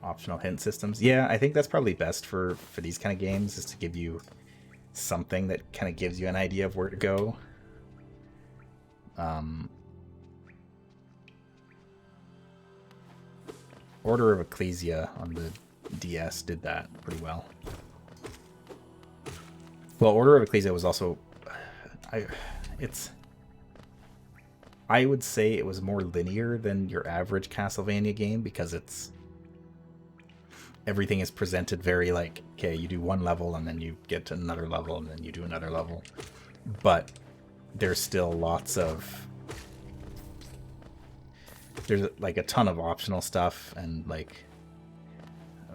Optional hint systems. Yeah, I think that's probably best for these kind of games, is to give you something that kind of gives you an idea of where to go. Order of Ecclesia on the DS did that pretty well. Well, Order of Ecclesia was also... I would say it was more linear than your average Castlevania game, because everything is presented very like, okay, you do one level and then you get to another level and then you do another level. But there's still there's like a ton of optional stuff and like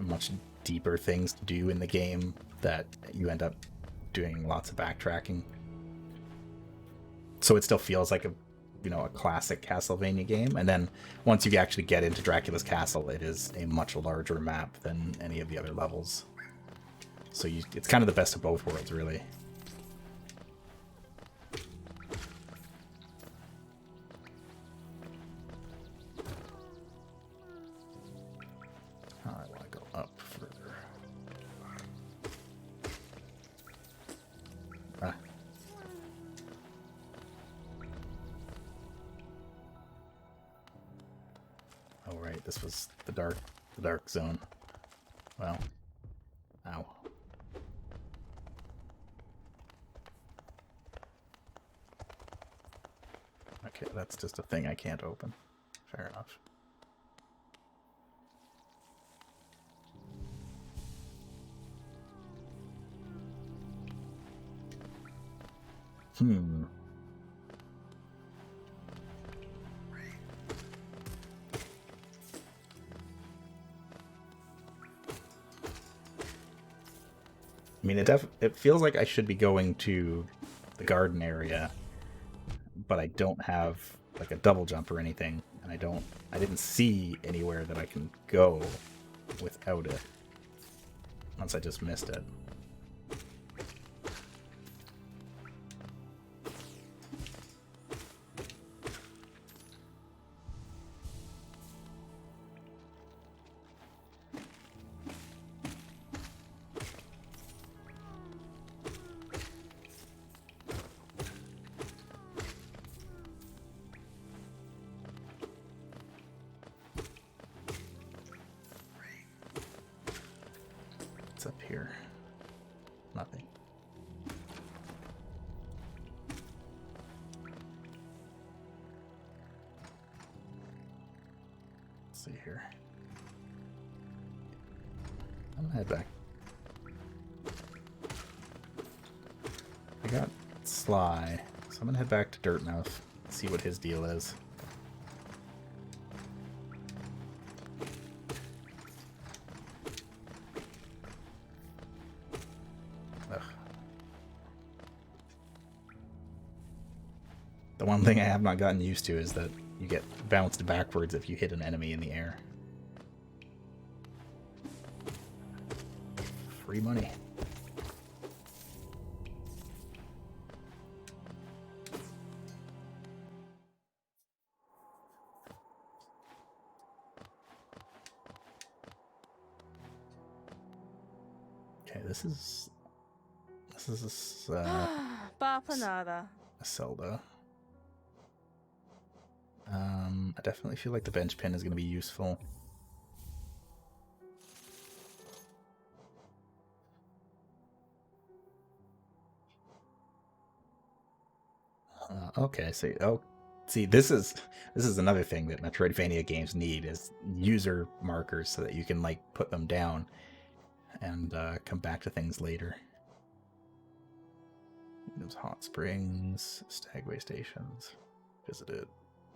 much deeper things to do in the game that you end up doing lots of backtracking. So it still feels like a classic Castlevania game. And then once you actually get into Dracula's castle, it is a much larger map than any of the other levels. So it's kind of the best of both worlds, really. I want to go up further. Ah. Oh right, this was the dark zone. Well, ow. Okay, that's just a thing I can't open. Fair enough. I mean, it feels like I should be going to the garden area, but I don't have like a double jump or anything, and I didn't see anywhere that I can go without it. Once I just missed it. Up here. Nothing. Let's see here. I'm gonna head back. I got Sly, so I'm gonna head back to Dirtmouth, see what his deal is. The one thing I have not gotten used to is that you get bounced backwards if you hit an enemy in the air. Free money. Okay, this is Bapanada. a Zelda. I definitely feel like the bench pin is going to be useful. Okay, see, this is another thing that Metroidvania games need is user markers so that you can like put them down and come back to things later. There's hot springs, stagway stations, visited,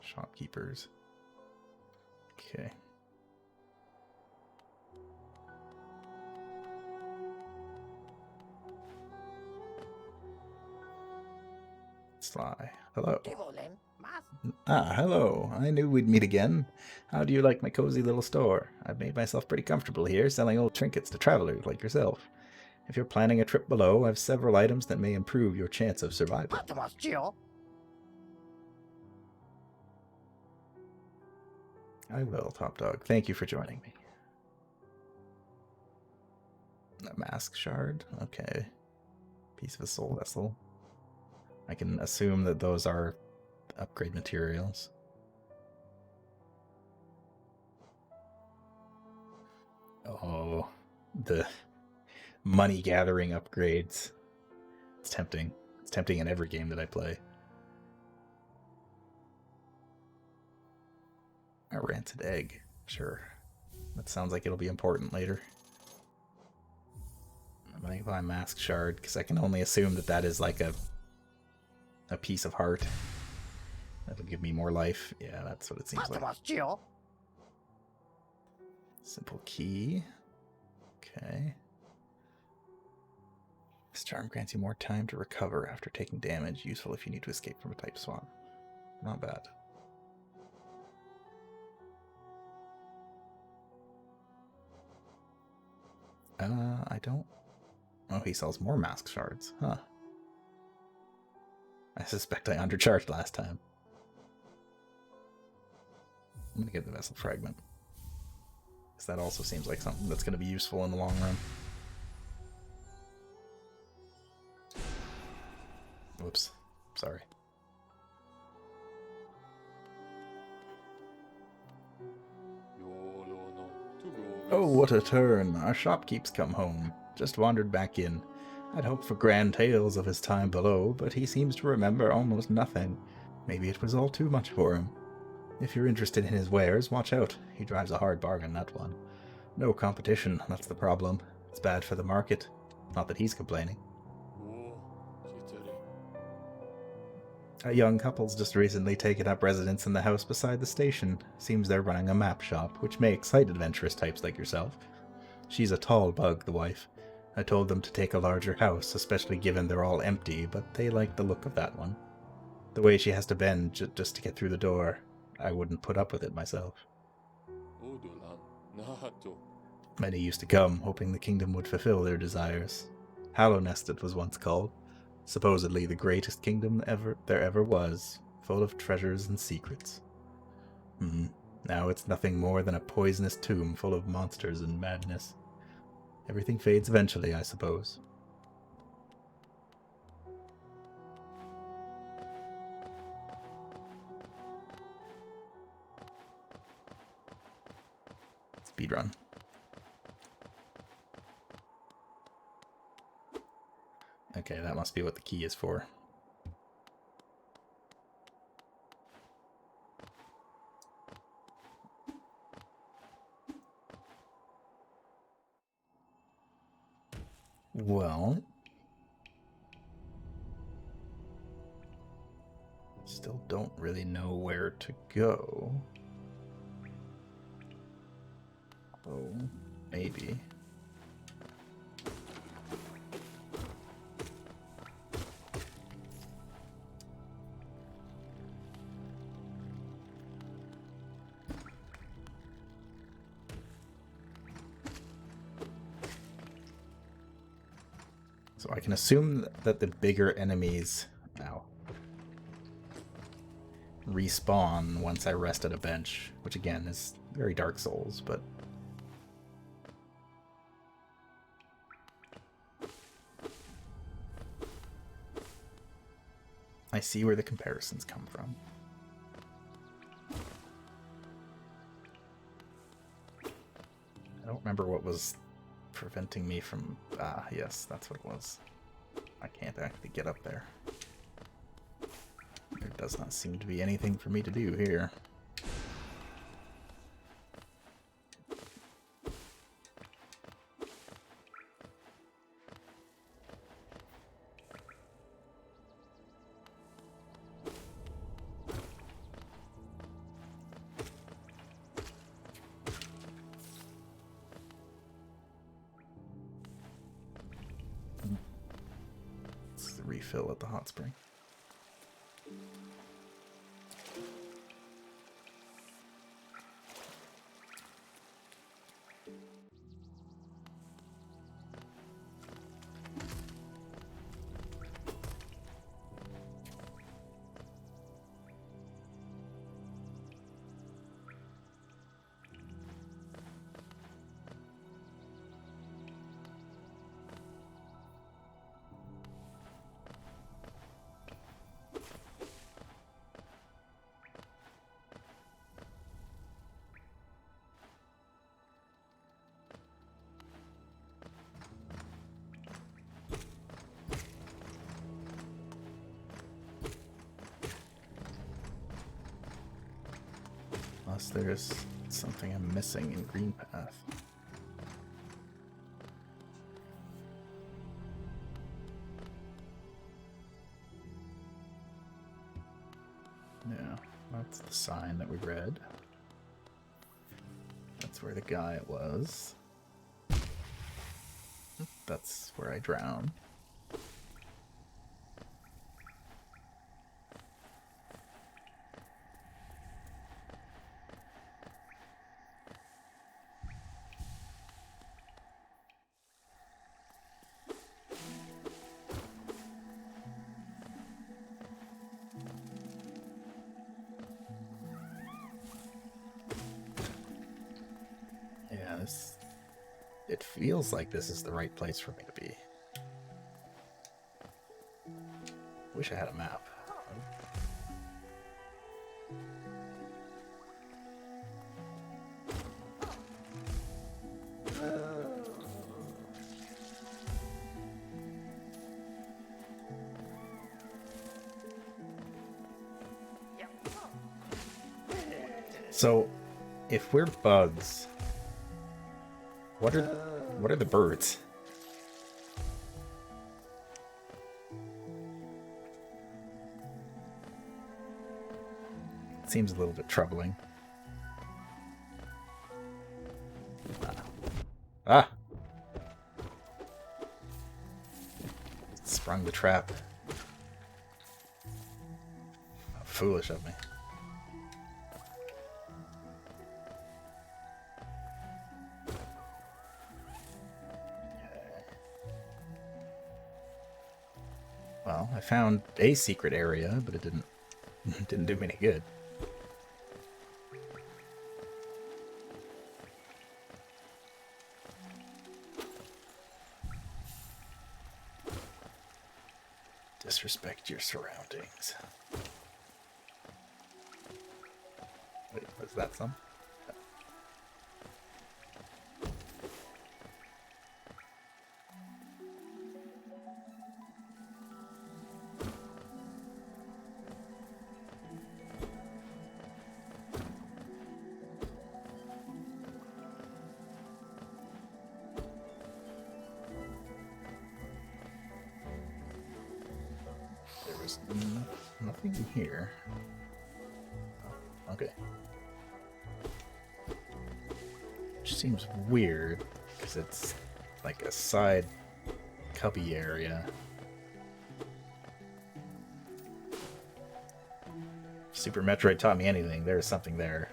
shopkeepers. Okay. Sly. Hello. Ah, hello. I knew we'd meet again. How do you like my cozy little store? I've made myself pretty comfortable here, selling old trinkets to travelers like yourself. If you're planning a trip below, I have several items that may improve your chance of survival. I will, Top Dog. Thank you for joining me. A mask shard? Okay. Piece of a soul vessel. I can assume that those are upgrade materials. Oh, the money gathering upgrades. It's tempting. It's tempting in every game that I play. A rancid egg. Sure. That sounds like it'll be important later. I'm going to buy a mask shard because I can only assume that that is like a piece of heart. That'll give me more life. Yeah, that's what it seems like. Simple key. Okay. This charm grants you more time to recover after taking damage. Useful if you need to escape from a type swap. Not bad. I don't... Oh, he sells more mask shards. Huh. I suspect I undercharged last time. I'm gonna get the vessel fragment. because that also seems like something that's going to be useful in the long run. Whoops. Sorry. Oh, what a turn. Our shopkeep's come home. Just wandered back in. I'd hoped for grand tales of his time below, but he seems to remember almost nothing. Maybe it was all too much for him. If you're interested in his wares, watch out. He drives a hard bargain, that one. No competition, that's the problem. It's bad for the market. Not that he's complaining. A young couple's just recently taken up residence in the house beside the station. Seems they're running a map shop, which may excite adventurous types like yourself. She's a tall bug, the wife. I told them to take a larger house, especially given they're all empty, but they like the look of that one. The way she has to bend just to get through the door, I wouldn't put up with it myself. Many used to come, hoping the kingdom would fulfill their desires. Hallownest it was once called. Supposedly the greatest kingdom there ever was, full of treasures and secrets. Now it's nothing more than a poisonous tomb full of monsters and madness. Everything fades eventually, I suppose. Speedrun. Okay, that must be what the key is for. Well, still don't really know where to go. Oh, maybe. So I can assume that the bigger enemies respawn once I rest at a bench, which again is very Dark Souls, but I see where the comparisons come from. I don't remember what was preventing me from... yes, that's what it was. I can't actually get up there. There does not seem to be anything for me to do here. Refill at the hot spring. Unless there's something I'm missing in Green Path. Yeah, that's the sign that we read. That's where the guy was. That's where I drowned. Yeah, this... It feels like this is the right place for me to be. Wish I had a map. So, if we're bugs, what are the birds? Seems a little bit troubling. Ah! Sprung the trap. How foolish of me. Well, I found a secret area, but it didn't do me any good. Disrespect your surroundings. Wait, was that some? Nothing in here. Okay. Which seems weird, because it's like a side cubby area. Super Metroid taught me anything. There's something there.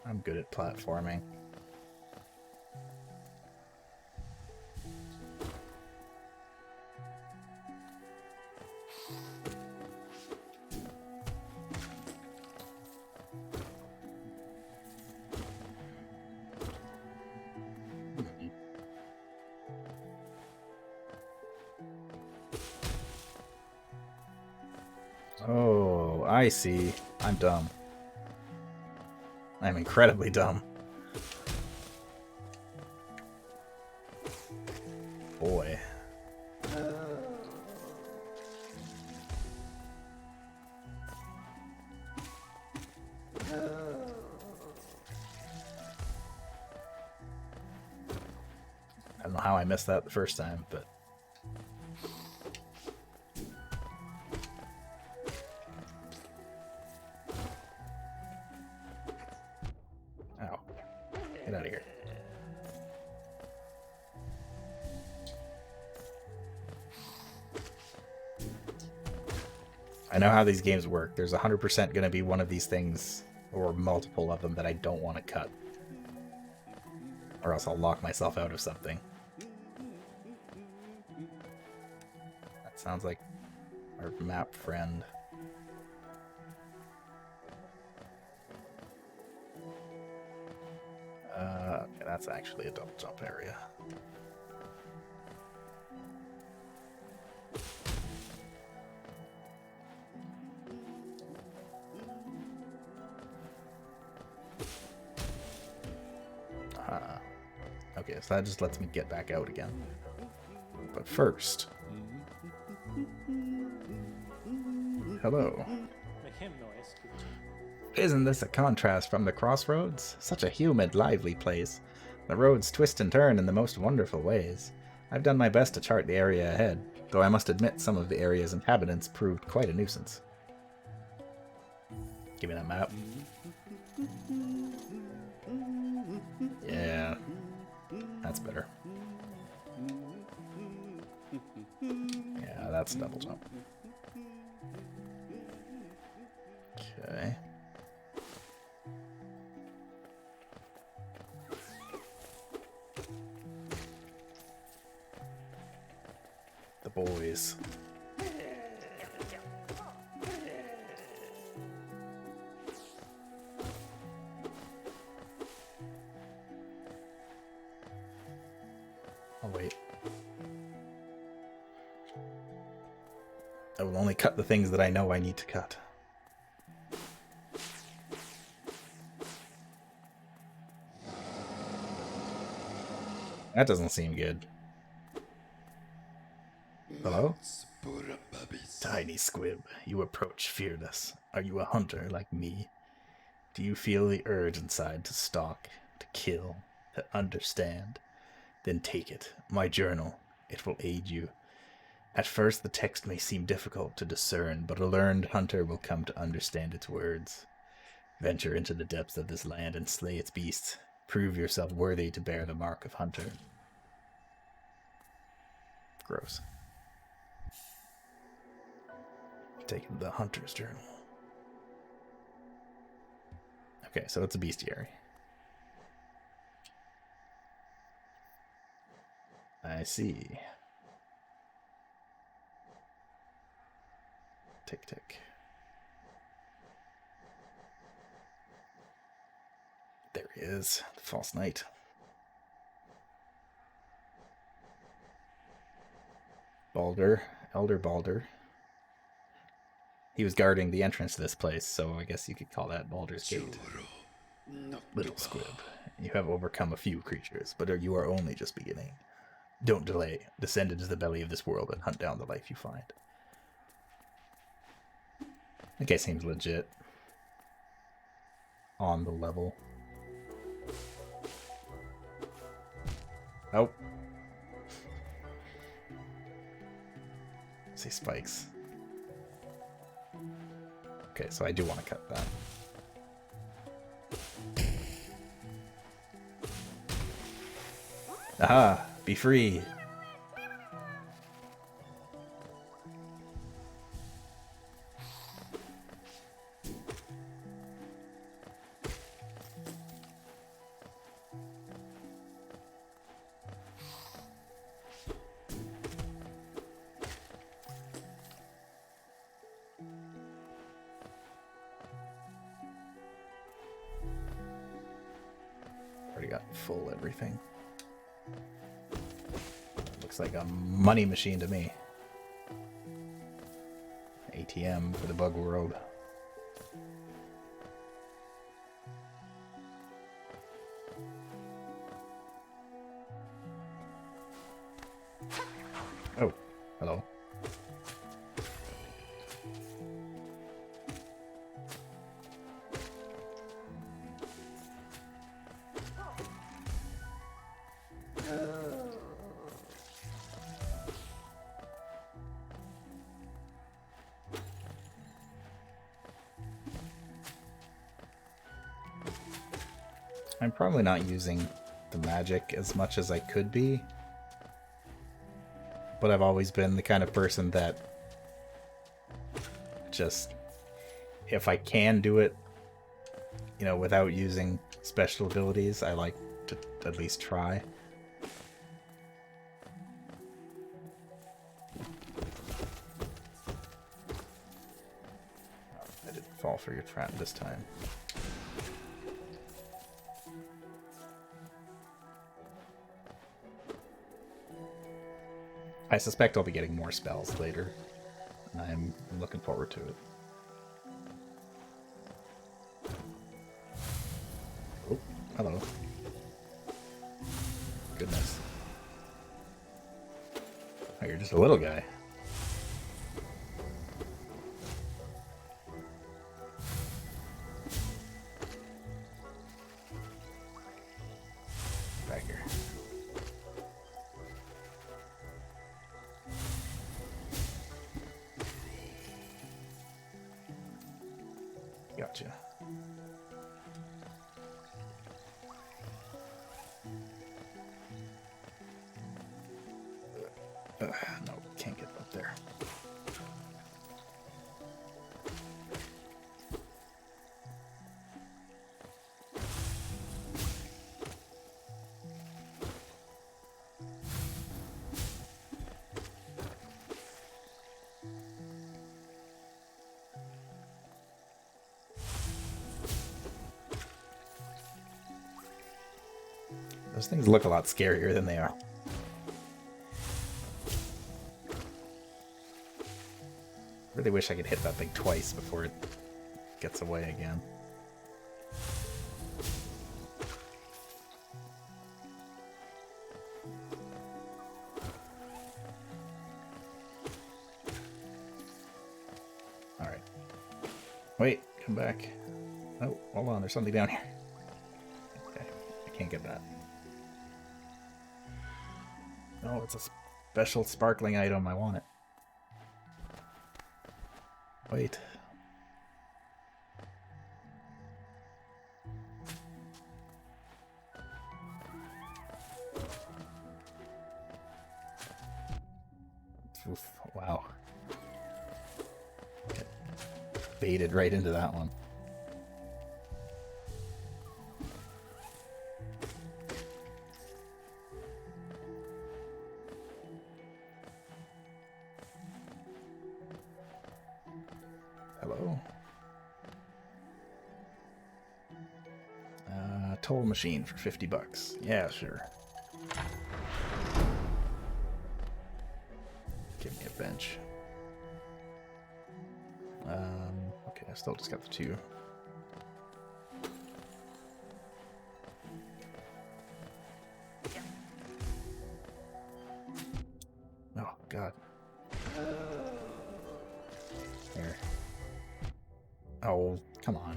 I'm good at platforming. Oh, I see. I'm dumb. I'm incredibly dumb. Boy. I don't know how I missed that the first time, but... Ow. Get out of here. I know how these games work. There's 100% going to be one of these things, or multiple of them, that I don't want to cut. Or else I'll lock myself out of something. That sounds like our map friend. Okay, that's actually a double jump area. Okay, so that just lets me get back out again. But first... Hello. Isn't this a contrast from the crossroads? Such a humid, lively place. The roads twist and turn in the most wonderful ways. I've done my best to chart the area ahead, though I must admit some of the area's inhabitants proved quite a nuisance. Give me that map. Yeah. That's better. Yeah, that's double jump. boys. I'll wait. I will only cut the things that I know I need to cut. That doesn't seem good. Hello? Tiny squib, you approach fearless. Are you a hunter like me? Do you feel the urge inside to stalk, to kill, to understand? Then take it, my journal. It will aid you. At first the text may seem difficult to discern, but a learned hunter will come to understand its words. Venture into the depths of this land and slay its beasts. Prove yourself worthy to bear the mark of hunter. Gross. Taking the hunter's journal. Okay, so it's a bestiary. I see. Tick tick. There he is, the false knight. Balder, Elder Balder. He was guarding the entrance to this place, so I guess you could call that Baldur's Gate. Little squib, you have overcome a few creatures, but you are only just beginning. Don't delay. Descend into the belly of this world and hunt down the life you find. That guy seems legit. On the level. Oh. See spikes. Okay, so I do want to cut that. Aha! Be free! Already got full everything. Looks like a money machine to me. ATM for the bug world. Oh, hello. I'm probably not using the magic as much as I could be, but I've always been the kind of person that just, if I can do it, you know, without using special abilities, I like to at least try. I didn't fall for your trap this time. I suspect I'll be getting more spells later. I'm looking forward to it. Oh, hello. Goodness. Oh, you're just a little guy. Back here. Gotcha. No, can't get up there. Those things look a lot scarier than they are. Really wish I could hit that thing twice before it gets away again. Alright. Wait, come back. Oh, hold on, there's something down here. Okay, I can't get that. No, it's a special sparkling item. I want it. Wait. Oof, wow. Get baited right into that one. Hello. Toll machine for $50. Yeah, sure. Give me a bench. Okay, I still just got the 2. Oh, God. Here. Oh, come on.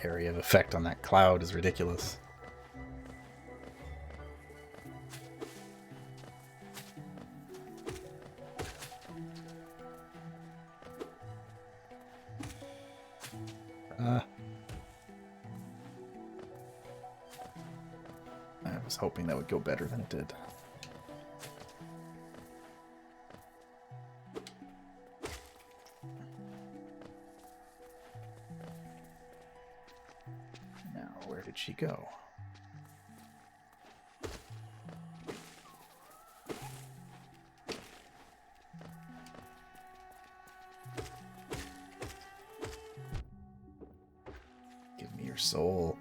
Area of effect on that cloud is ridiculous. I was hoping that would go better than it did. Now, where did she go? Give me your soul.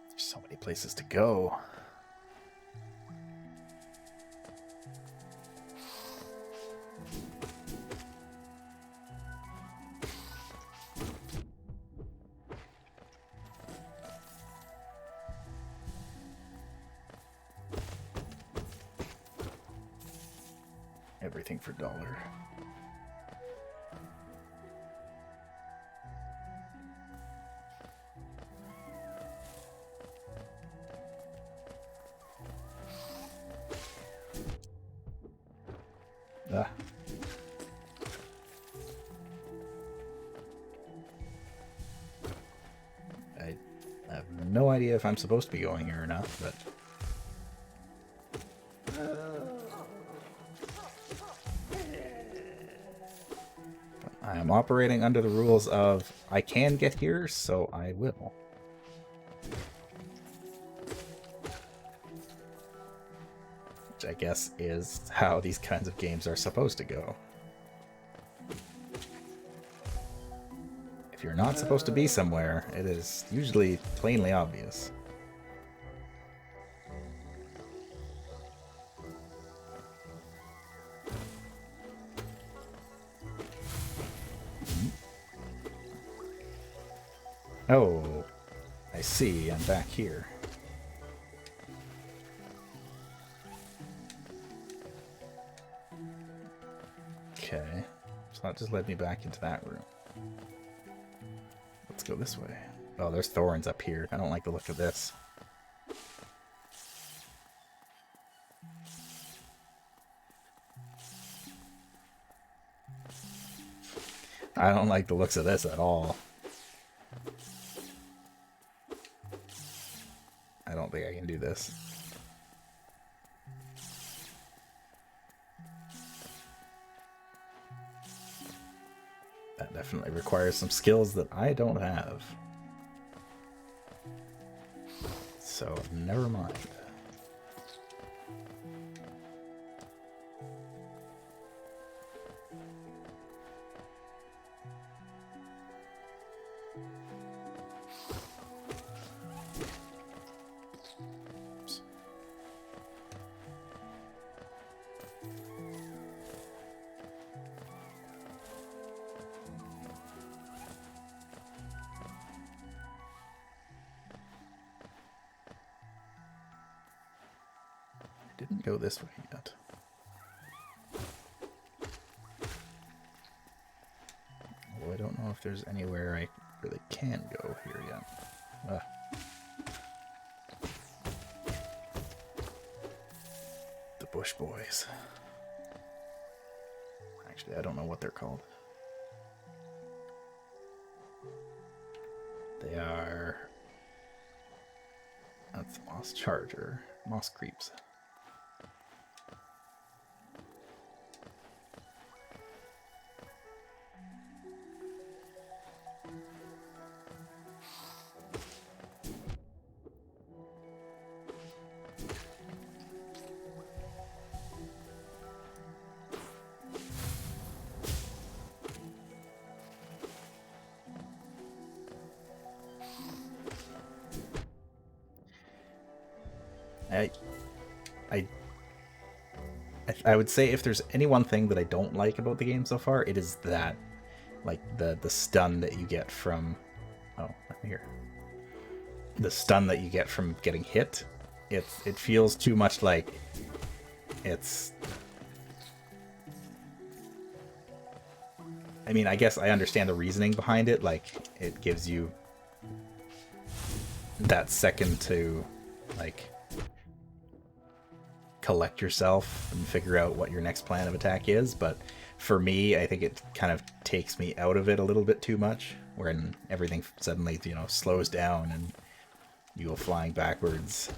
There's so many places to go. Everything for $1. Ah. I have no idea if I'm supposed to be going here or not, but... I am operating under the rules of I can get here, so I will. Which I guess is how these kinds of games are supposed to go. If you're not supposed to be somewhere, it is usually plainly obvious. Oh, I see. I'm back here. Okay. So that just led me back into that room. Let's go this way. Oh, there's thorns up here. I don't like the look of this. I don't like the looks of this at all. I don't think I can do this. definitely requires some skills that I don't have. So, never mind. Didn't go this way yet. Well, I don't know if there's anywhere I really can go here yet. The Bush Boys. Actually, I don't know what they're called. They are... That's Moss Charger. Moss Creeps. I would say if there's any one thing that I don't like about the game so far, it is that, like the stun that you get from, oh, here, the stun that you get from getting hit. It feels too much like it's. I mean, I guess I understand the reasoning behind it. Like, it gives you that second to, like, collect yourself and figure out what your next plan of attack is, but for me, I think it kind of takes me out of it a little bit too much, when everything suddenly, you know, slows down and you go flying backwards.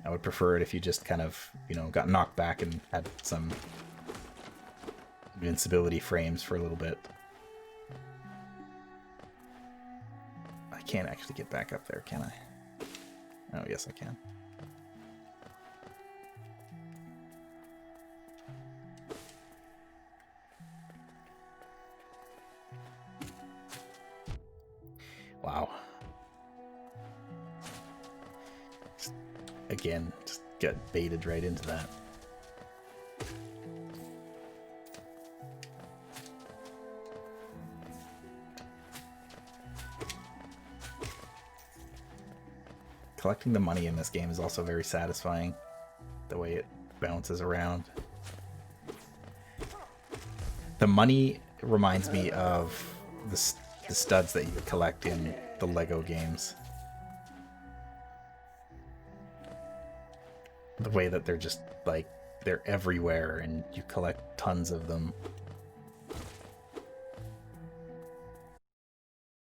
I would prefer it if you just kind of, you know, got knocked back and had some invincibility frames for a little bit. I can't actually get back up there, can I? Oh, yes, I can. Wow. Again, just got baited right into that. Collecting the money in this game is also very satisfying, the way it bounces around. The money reminds me of the studs that you collect in the Lego games. The way that they're just, like, they're everywhere and you collect tons of them